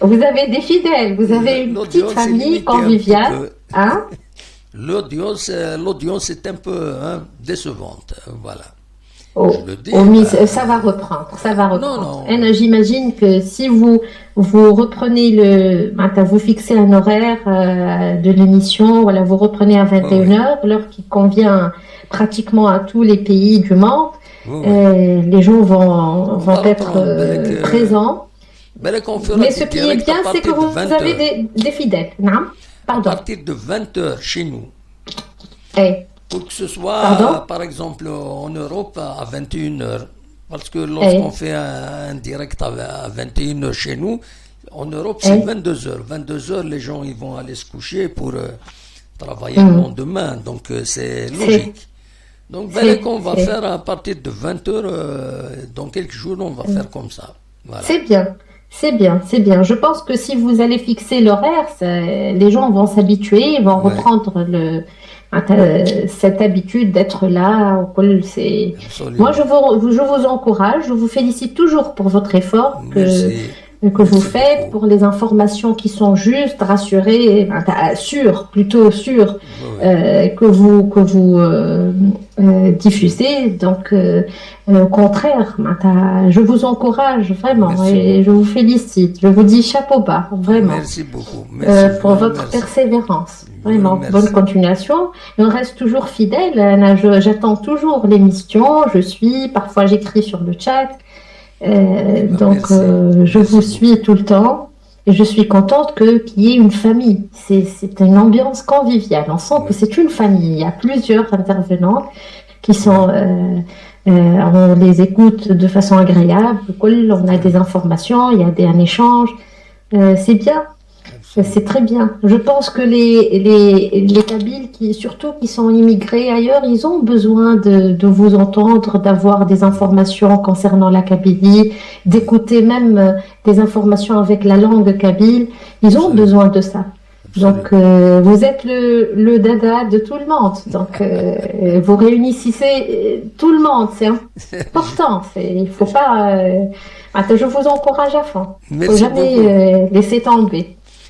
vous avez des fidèles, vous avez une petite famille conviviale, hein? L'audience est un peu décevante, voilà. Je le dis, ça va reprendre. Non. J'imagine que si vous reprenez vous fixez un horaire de l'émission, voilà, vous reprenez à 21h, l'heure qui convient pratiquement à tous les pays du monde, les gens vont être présents. Mais ce qui est bien, c'est que vous avez des fidèles. Non? Pardon. À partir de 20h chez nous. Pour que ce soit, par exemple, en Europe, à 21h. Parce que lorsqu'on fait un direct à 21h chez nous, en Europe, c'est 22h. 22h, les gens ils vont aller se coucher pour travailler le lendemain. Donc, c'est logique. Donc, qu'on va faire à partir de 20h, dans quelques jours, on va faire comme ça. Voilà. C'est bien. Je pense que si vous allez fixer l'horaire, les gens vont s'habituer, vont reprendre cette habitude d'être là. Moi, je vous encourage, je vous félicite toujours pour votre effort que vous faites, pour les informations qui sont justes, rassurées, plutôt sûres, que vous diffusez. Donc, au contraire, je vous encourage vraiment et je vous félicite. Je vous dis chapeau bas, vraiment. Merci beaucoup. Merci pour votre persévérance. Vraiment, bonne continuation. Et on reste toujours fidèle. J'attends toujours l'émission. Parfois j'écris sur le chat. Donc, je vous suis tout le temps et je suis contente qu'il y ait une famille. C'est une ambiance conviviale. On sent que c'est une famille. Il y a plusieurs intervenants qui sont, on les écoute de façon agréable. On a des informations, il y a un échange. C'est bien. C'est très bien. Je pense que les Kabyles, surtout qui sont immigrés ailleurs, ils ont besoin de vous entendre, d'avoir des informations concernant la Kabylie, d'écouter même des informations avec la langue kabyle. Ils ont besoin de ça. Donc, vous êtes le dada de tout le monde. Donc, vous réunissez tout le monde. C'est important. Il faut pas... je vous encourage à fond. Il ne faut jamais laisser tomber.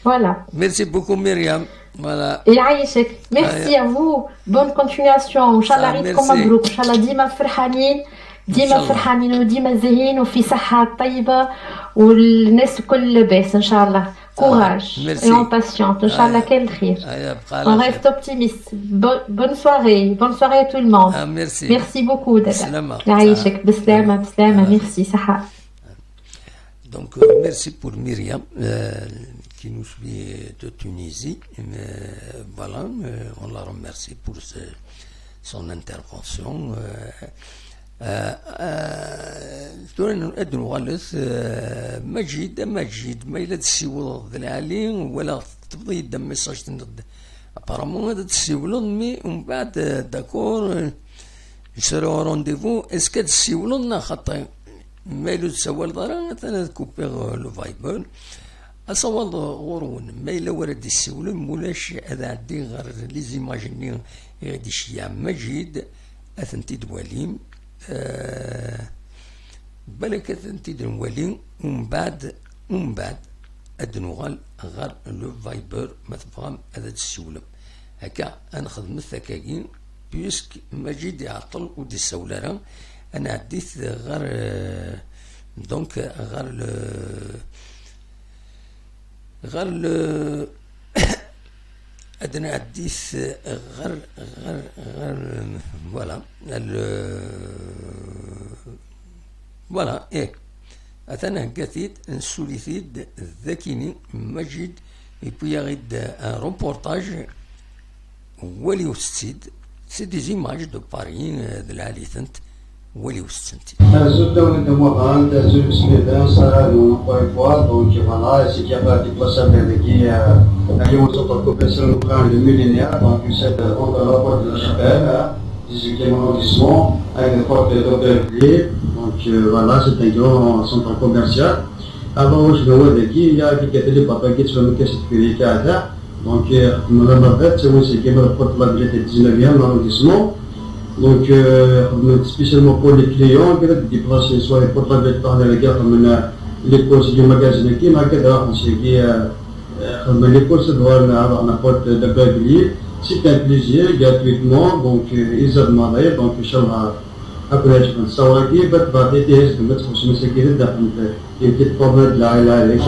Voilà. Merci beaucoup, Myriam. Voilà. Et Aïchek, merci à vous. Bonne continuation. Inch'Allah, عيدكم مبروك. Inch'Allah, ديما فرحانين. ديما فرحانين وديما زاهيين وفي صحة طيبة والناس الكل لاباس إن شاء الله. Courage et on patiente. Inch'Allah, quel khir. On reste optimiste. Bonne soirée. Bonne soirée à tout le monde. Merci. Merci beaucoup, Dada. Aïchek, bislama, bislama. Merci, Saha. Donc, merci pour Myriam. Qui nous suit de Tunisie. Voilà, on la remercie pour son intervention. مجيد ما إلا تسيولض العالي ولا تبغي يدم ميساج تنرد ابارامون هذا تسيولض مي ومن بعد داكور يسرو رونديفو اسكا تسيولض خاطر ما إلا تسول ضرا انا كوبيغ لو فايبر أصوّل غورون ما إلا ورد السولم مولاش هذا عندي غير لي زيماجيني غادي شيا مجيد أثنتي دواليم بالك أثنتي دواليم ومن بعد أدنوغال غير لو فايبر ما تفهم هذا السولم هكا أنخدم الثكاكين بيسك مجيد يعطل ودي السولارة أنا عديت غير دونك غير أدنى عديث غير فوالا فوالا أثناء كثير نسوليثيد ذاكيني مجيد يبويا غيد ان روبورتاج ولي وستيد سي دي زيماج دو باري د العاليثنت ولي وستنتي. Zut de Moran, Zut Smeden, Sarah, encore une fois, donc voilà, c'est qu'il y a pas de déplacé avec qui ayons notre coopération au plan de millénaire, donc cette entre la porte de la chapelle, 18e arrondissement, avec la porte d'Aubervilliers, donc voilà, c'est un grand centre commercial. Alors, je vais voir de qui il y a qui était le papa qui sur le caisse sécurité à terre, donc madame Babette, c'est aussi qui est la porte de la ville du 19e arrondissement. Donc, spécialement pour les clients, qui sont déplacés soit les portes de par les gars comme les courses du magasin qui m'a dit les courses doivent avoir la porte de Beverly. C'est un plaisir gratuitement, donc ils ont demandé, donc Inch'Allah, après je pense ça va qui va aider de mettre sur ce sécurité dans une petite promenade de la avec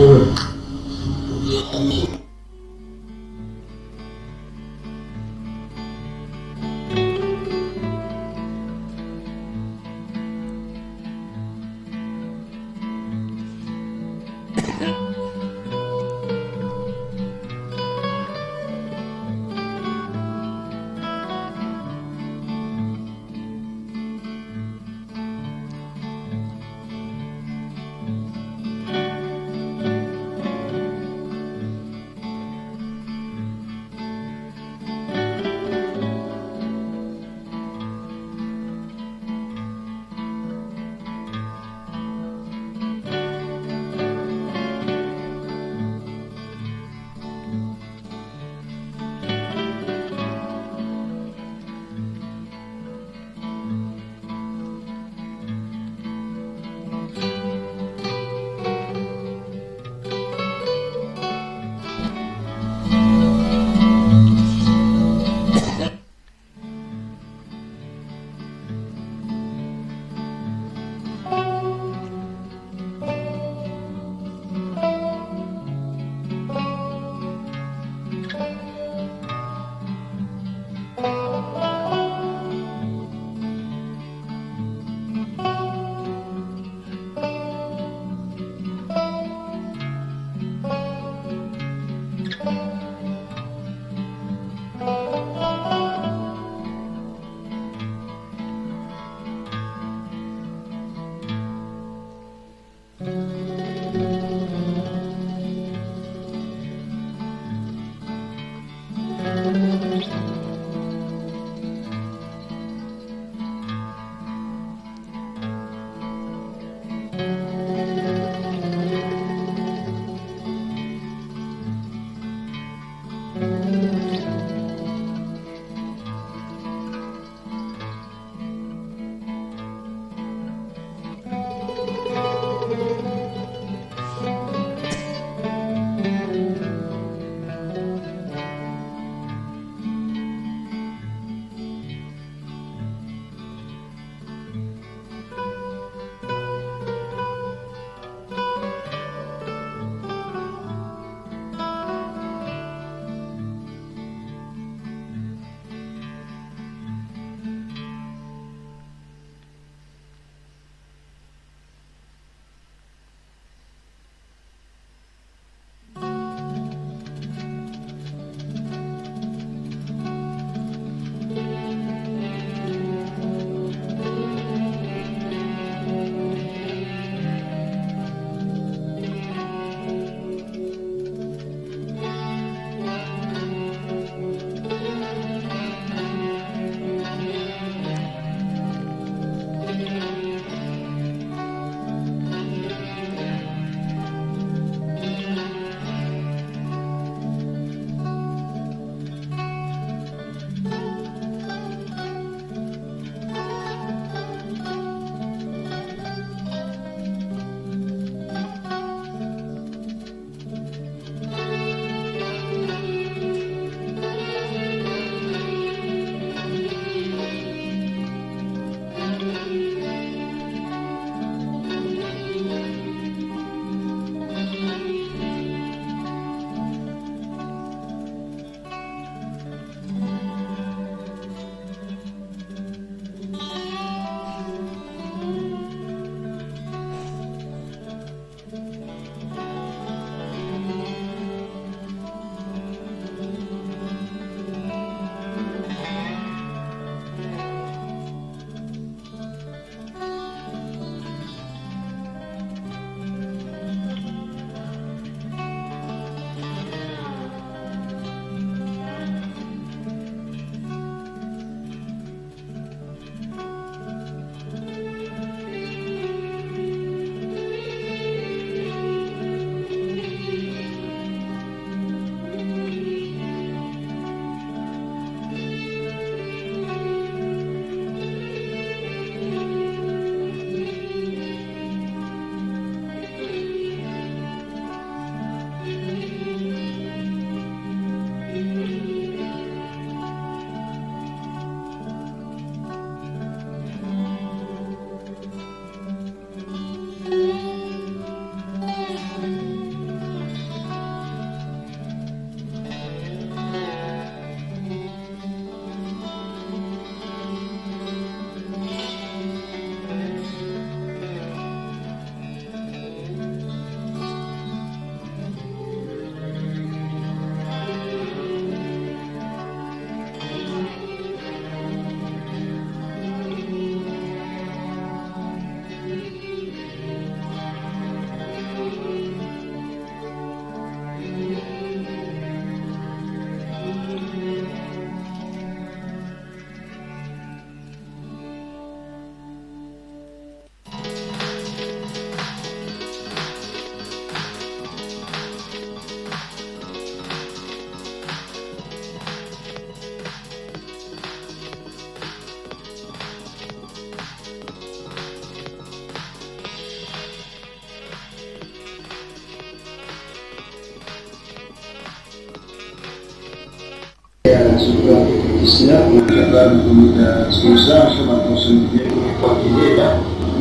19, donc capable de sponsor, je vais consolider tranquille là.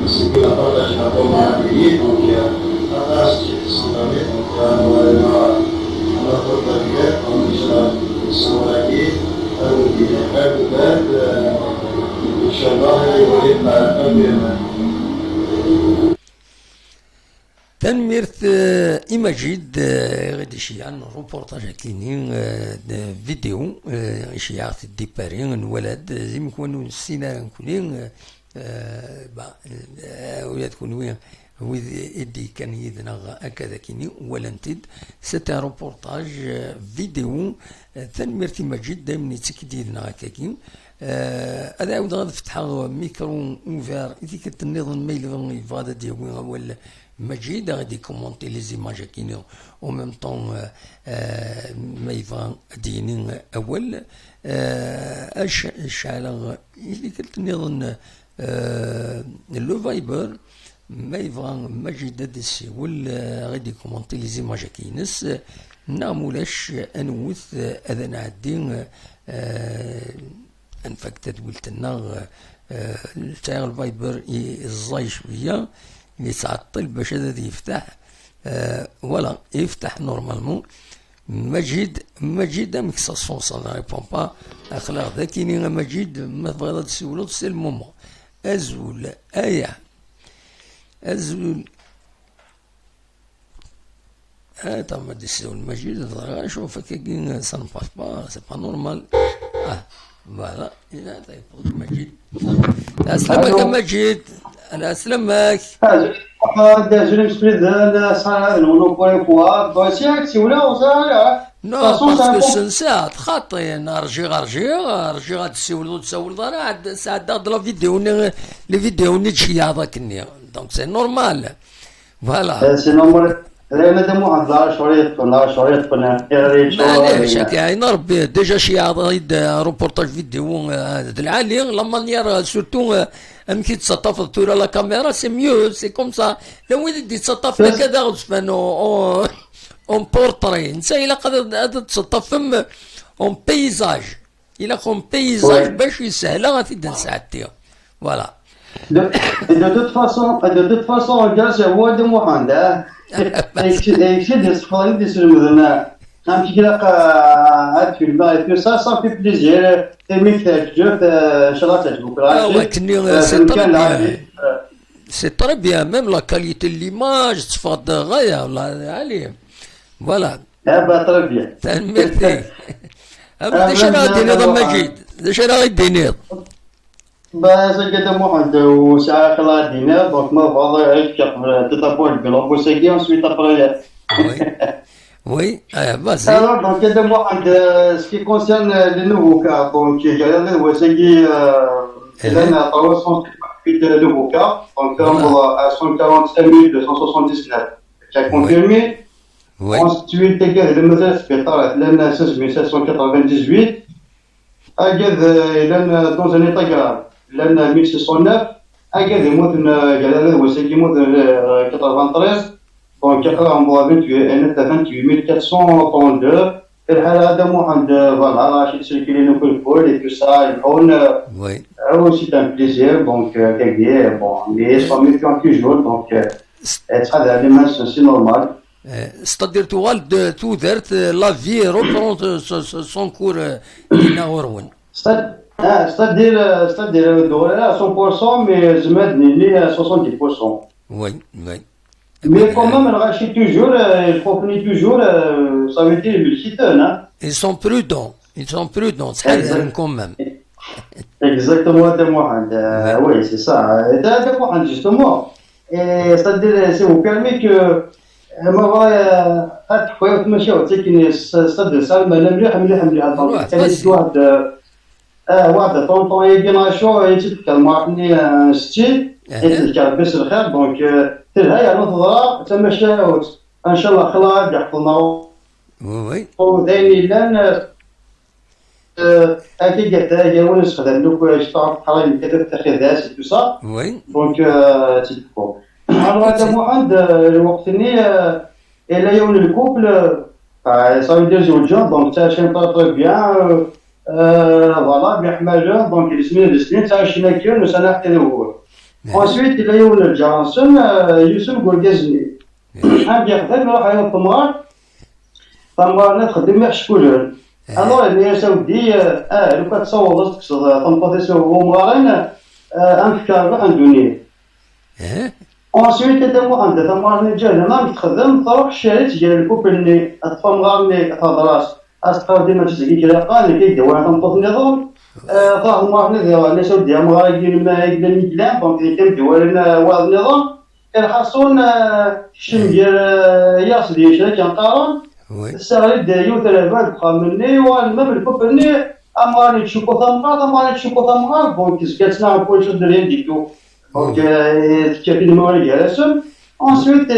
C'est que la partage la bonne maladie, donc à la suite sans arrêt, donc on a votre vie, on est sans maladie, on est très ouvert, Inch'Allah, et on est pas bien. تنميرت إيماجيد غادي شيعان روبورتاج كليني فيديو شيعة الديباري الولد زي ما كونوا السينا نكونين ولا تكون وين هو يدي كان يدنا هكذا كيني ولا نتد سيتي روبورتاج فيديو تنميرت إيماجيد دايما يتسكدي لنا هكاكين هذا عاود غادي فتحها ميكرو اوفير إذا كنت النظام ما يبغى هذا ديالو ولا مجيد غادي كومونتي لي زيماج كينو او ميم طون ما يبغى دينين اول اش شعل اللي قلت نظن لو فايبر ما يبغى مجيد هذا السيول غادي كومونتي لي زيماج كينس نامولاش انوث اذا نعدي انفك تدولت لنا تاع الفايبر يزاي شويه يتعطل باش هذا يفتح ولا يفتح نورمالمون مجيد مكساسون سا لا ريبون با اخلاق ذاكيني مجيد ما تبغي تسولو سي المومون ازول ايا ازول هذا ما تسول مجيد شوف كي سان باس با سي با نورمال فوالا لا طيب مجيد اسلمك مجيد انا اسلمك je m'exprime de ça non pourrait pouvoir donc si ولا وصار نو باسكو سنسات خاطي نرجي غتسول دار عاد ساعه داد لا فيديو لي فيديو نيتشي هذاك النيا دونك سي نورمال فوالا سي نورمال مادام واحد شريط معليش كاين ربي ديجا شي عضايد روبورتاج فيديو هذا العالي لا مانيير سورتو كي تسطف تورا لا كاميرا سي ميو سي كوم سا لو يدي تسطف هكذا غتبان اون بورتري انت الا قادر تسطف فم اون بيزاج الا اون بيزاج باش يسهل غتبدا ساعتي فوالا de toute façon gars هو دم واحد يكشد يسخن يسلمنا نعم كي لقى هاد في الباي سا في بليزير تميك تجوت شراتك بكره كني سي تري بيان ميم لا كاليتي ليماج تفاد غايه والله عليه فوالا با تري بيان تنميرتي داش انا غادي نظام مجيد داش انا غادي نظام بس قدام واحد وساعة خلا دينا دونك ما فاضي عيش تتابعون بلوبو سيكي ونسوي تابعون وي vas-y. Alors donc قدام واحد ce qui concerne les nouveaux cas donc قال هو سيكي لنا 358 nouveaux cas donc on va à 145 279 qui a confirmé. Ensuite قال المثال سبيطار لنا 6798 أجد لنا dans un état grave لنا 1609 أجد يموت قال هو سيكي يموت 93 donc on va 28432 الحالة هذا مو عند فوالا راشد سيركيلي كل كل et tout ça يكون aussi un plaisir donc كاكي bon mais ça me fait toujours donc être à l'image c'est normal. C'est-à-dire tu درت لا في روبرون سون كور لينا ورون c'est-à-dire الدولار 100% mais زمدني لي 70%. Oui. Mais quand même, le rachis toujours, il faut finir toujours, ça veut dire le citron, hein. Ils sont prudents, quand même. Exactement, oui, c'est ça. Justement. Et c'est-à-dire, si vous permettez que, واحد طونطون يجينا شو يتكلم معرفني ستي يتكلم بس الخير دونك تلهاي على نظرة تمشى ان شاء الله خلاص يحفظنا وي ودايني لان اكيد هي وين نستخدم دوك اشتغل حوالي كتب تاخذها سي تو سا وي دونك تيكو هذا مو عند الوقت الى يوم الكوبل ça veut dire زوجين دونك تاشين طري بيان فوالا بيحملوه دونك السنين السنين تاع الشناكير نسانا حتى الوهول. انسويت الى يولد جانسون يوسف قرقزني عم يخدم يروح على الطمار طمار نخدم يحشكولون الو اللي سودي لو كتصور تقصد تنقضي ومغارين انفكار عندوني انسويت تدمو عند طمار نجي ما تخدم تروح شريت ديال الكوبلني الطمغارني تهضراس أستقر ديما تسقي كلا قال كي دوا تنقض النظام فهم واحد ديال الناس وديها مغارقين ما يقدر يقلام دونك كان دوالنا واحد النظام كان خاصون الشم ديال ياس ديال شركة قارون السعر دايو ثلاثة خامني والما بالكوبلني أماني تشوفو ثمار أماني تشوفو ثمار دونك كاتنا كل شو درين ديكو دونك كافين موري جالسون ensuite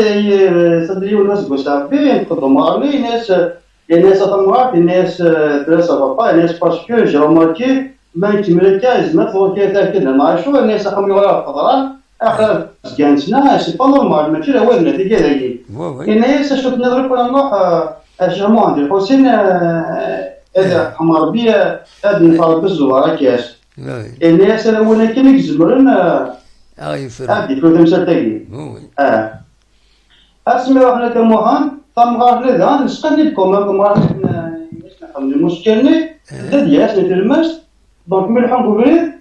صدريو الناس بوسافي نقدروا مارني الناس تمرات الناس دراسة بابا الناس باسكو جي روماركي ما يتملك زعما فوق تاكد نعرفوا الناس راهم يورا القدران اخر كانتنا سي با نورمال ماشي لا والو هذيك هي الناس شوف نضرب ولا نروح اجمع عند الحسين هذا حمار بيا هذا نفرق بالزوار كاس الناس الاولى كانوا يزمرون هذيك كنت مسلتقي اسمي واحنا كموهان تمغار لذا نسقني لكم تمغار نحن المشكلني دياس نتلمس دونك ملي نقول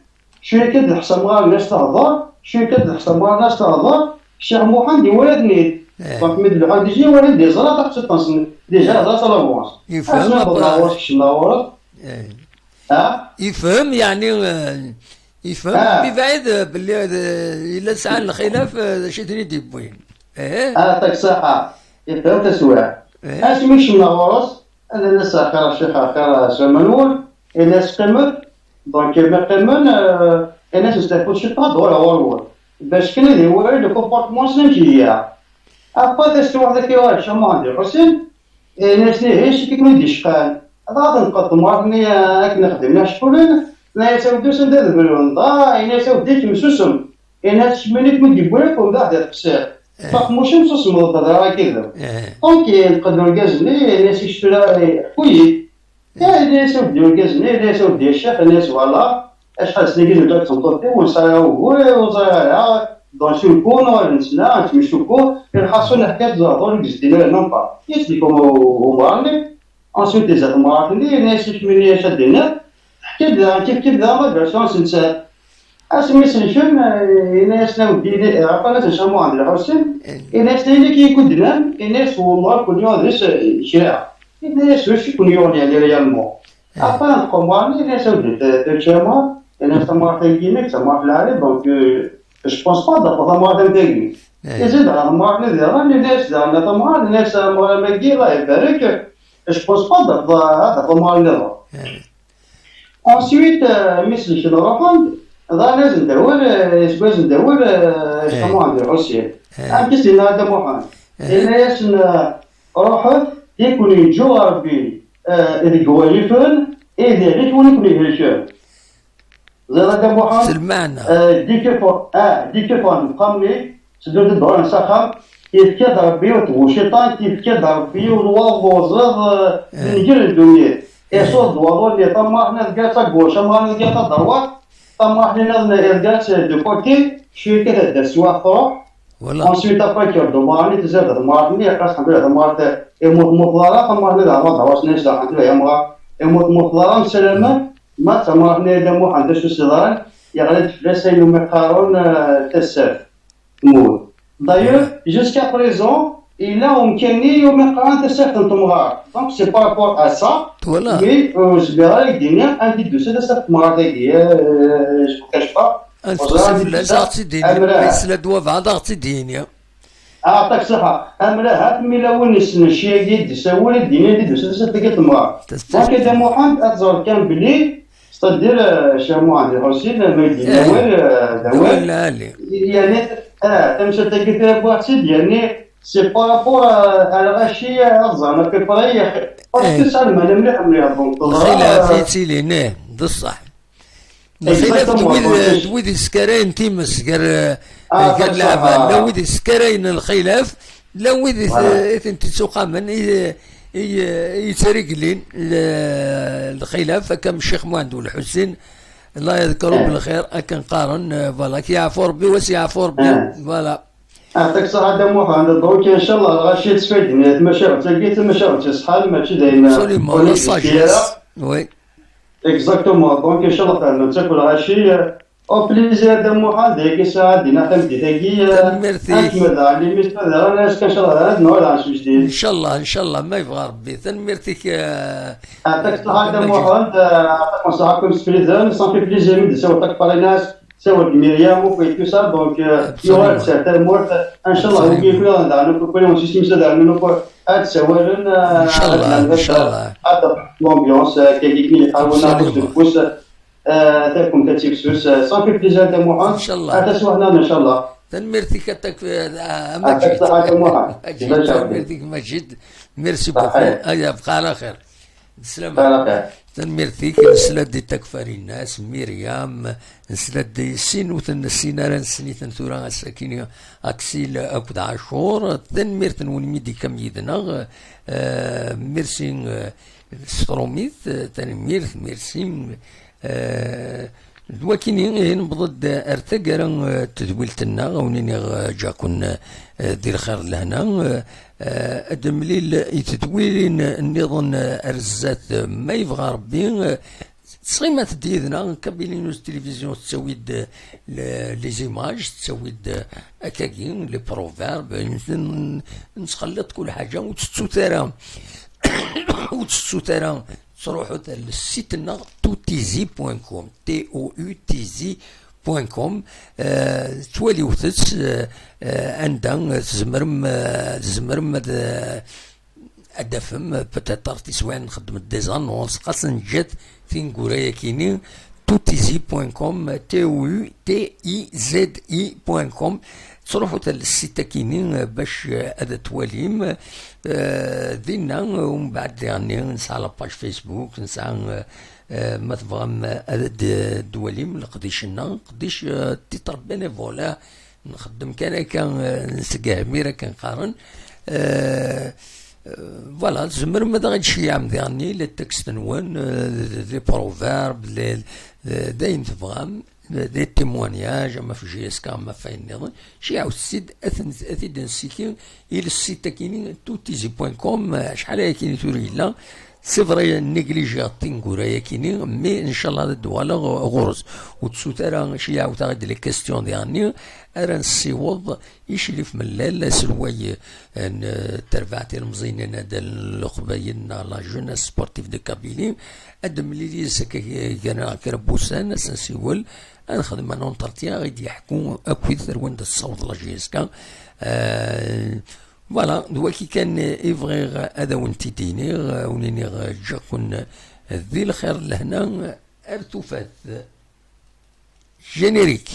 شركة الحسن مغار الناس تهضر شركة الحسن مغار الناس تهضر الشيخ محمد ولدني دونك ملي الواحد يجي ولد دي زرا تحت تنصن ديجا هذا صلابونس يفهم يعني يفهم ببعيد باللي الا سعى الخلاف شي تريد يبوين يعطيك الصحة يفهم تسويع اش مش من ورس انا الناس اخر الشيخ اخر سمنول الناس قمت دونك ما قمن الناس يستحقوا شي طاد ولا ورور باش كان اللي هو لو كومبورتمون سنجيه ابا تسوي واحد كيواش شمو عندي حسين الناس اللي هي شي كيكونوا يدشقان هذا نقطع مارني هاك نخدم شكون لا يساودو سنداد بلون ضا الناس وديك مسوسم الناس شمنيك من ديبولك ومن بعد تقصير فمش مسوس موضوع كذا دونك نقدروا الكازني الناس يشتروا خويا الناس يديروا الكازني الناس يديروا الشيخ الناس فوالا اشحال سنين كنبداو تنطوطي ونصايو هو وصايا دون شوكو نسنا نتمشوكو الحاصل حكايه زادور قصدينا نمبا يسلكم ومراني انسويت زاد مراني الناس يشمني شدينا حكايه كيف ما درتش نسى اسمي سنشم الناس نودي عقلت نشمو عند الحسين الناس اللي كيكون دنان الناس والله كل يوم درس شراء الناس واش يكون يوم يعني ريالمون ابا نقوماني الناس ودت تشما الناس تمار تيجينك تمار العرب دونك جو بونس با دابا تمار تيجي يزيد على تمار ديالنا الناس زعما تمار الناس مورا ما كي الله يبارك جو بونس با دابا تمار ديالنا ensuite مثل شنو روحان هذا لازم ندور لازم ندور شنو عندي الحسين كيسين هذا محمد الناس روحوا يكون يجوا ربي الجواليفن إذا يكون يهرشوا زاد هذا محمد سلمان ديكفون قامني سدود الدور نسخم كيف كذا ربي وشيطان كيف كذا ربي والوظيفة نجيل الدنيا يصود والله اللي طمعنا لقيت قوش ما لقيت الضروات طمعنا لقيت دوكوتي شركة الدسوة طروح ensuite après qui a demandé de faire demande et après ça a demandé et مطلقا طمعنا لها ما ضواش نيش عندنا يا مرا مطلقا سلامة ما طمعنا دمو عندش الصدران يغلط فلسة يوم يقارون تسف مول d'ailleurs jusqu'à présent il a مكاني يوم يقارون تسف تنتمغار donc c'est par rapport à ça mais je verrai الدنيا عندي دوسة تسف مراتي je vous cache pas ضغطي دينيا مثل دوا بعض ضغطي دينيا أعطاك صحة أملا هات ميلاون الشيء جديد سوي الدنيا دي دوسة تلقى المرأة هكذا محمد أتزور كان بلي استدير شامو عند الحسين ما يدينا دوال يعني تمشي تلقى فيها بواحد يعني سي بارابور على غاشي أتزور أنا كيفاش باسكو سالمة أنا مليح الخلاف يتيليناه ده الصح الخلاف دويد السكرين تيمس قال لعبة لو ويد السكرين الخلاف لو ويد انت تسوق من يترقلين الخلاف كم الشيخ مهند والحسين الله يذكره بالخير أكن قارن فوالا كي يعفو ربي وسيعفو ربي فوالا. يعطيك الصحة دام محمد دونك ان شاء الله الغاشي تفيدني تمشاو تلقيت تمشاو شحال ماشي دايما ابسوليومون لا ساجيس وي اكزاكتومون دونك ان شاء الله تعلم تاكل الغاشي او بليزير دام محمد هيك ساعه دينا خمدي تاكي ميرسي اكمل على ميستر انا ان شاء الله هذا نوع عن جديد ان شاء الله ان شاء الله ما يبغى ربي تنميرتيك. يعطيك الصحة دام محمد يعطيك نصحكم سبريزان صافي بليزير من سوتك باريناس سوى مريم وفي تو سا دونك يوارد ساعتها مورت ان شاء الله وكي كنا ندعنا كل يوم سيستم سدع منو هاد سوالن ان شاء الله ان شاء الله هذا لومبيونس كي يحاولنا نفوس تاكم كتيكسوس صافي بليزير دام محمد ان شاء الله حتى سوحنا ان شاء الله تنميرتيك تك يعطيك الصحة دام محمد تنميرتيك مجيد ميرسي بوكو بقى على خير السلام عليكم تنميرتيك نسلد دي تكفاري الناس مريم نسلد دي سين وتنسينا نسني تنثورا الساكيني اكسيل اكد عاشور تنميرت ونميدي كم يدنا ميرسي ستروميت تنميرت ميرسي لكن نبض ارتقرا تدويلتنا ونيني جاكن دير خير لهنا ادمليل يتدويلين النظام ارزات ما يبغى ربي تصغيمات ديدنا كابيلينوس تلفزيون تسويد لي زيماج تسويد اكاكين لي بروفيرب نسخلط كل حاجه وتستوترا وتستوترا تروحوا للسيتنا toutizi.com toutizi.com توالي وثس عندها تزمرم الدفم بتاتر تسوان نخدم الديزانونس خاصة جات في نقورايا كيني toutizi.com toutizi.com تروحوا للسيت كينين باش هذا تواليم دينا ومن بعد يعني نسعى لاباج فيسبوك نسعى ما تبغى هذا الدواليم قديشنا قديش تيتر بينيفولا نخدم كان نسقى ميرا كان قارن فوالا زمر ما غادي شي عام يعني لي تكست نوان لي بروفيرب داين تبغى دي تيموانياج اما في جي اس كا اما في النظام شي عاود السيد اثيد نسيكين الى السيت كاينين toutizi.com شحال هي كاين توريلا سي فري نيجليجي تنقورايا كاينين مي ان شاء الله هذا الدواله غرز وتسوترا شي عاود غادي لي كيستيون ديالني ارا نسيوض يشلف من الليل سلوي ترفعتي المزينين هذا القبايلنا لا جوناس سبورتيف دو كابيلي ادم لي كان كربوسان سنسيول نخدم انا نطرتيا غادي يحكوا اكيد ثروان الصوت لا جيسكا فوالا دوا كي كان يبغي هذا وانتي ديني ونيني جاكون ذي الخير لهنا ارتفات جينيريك.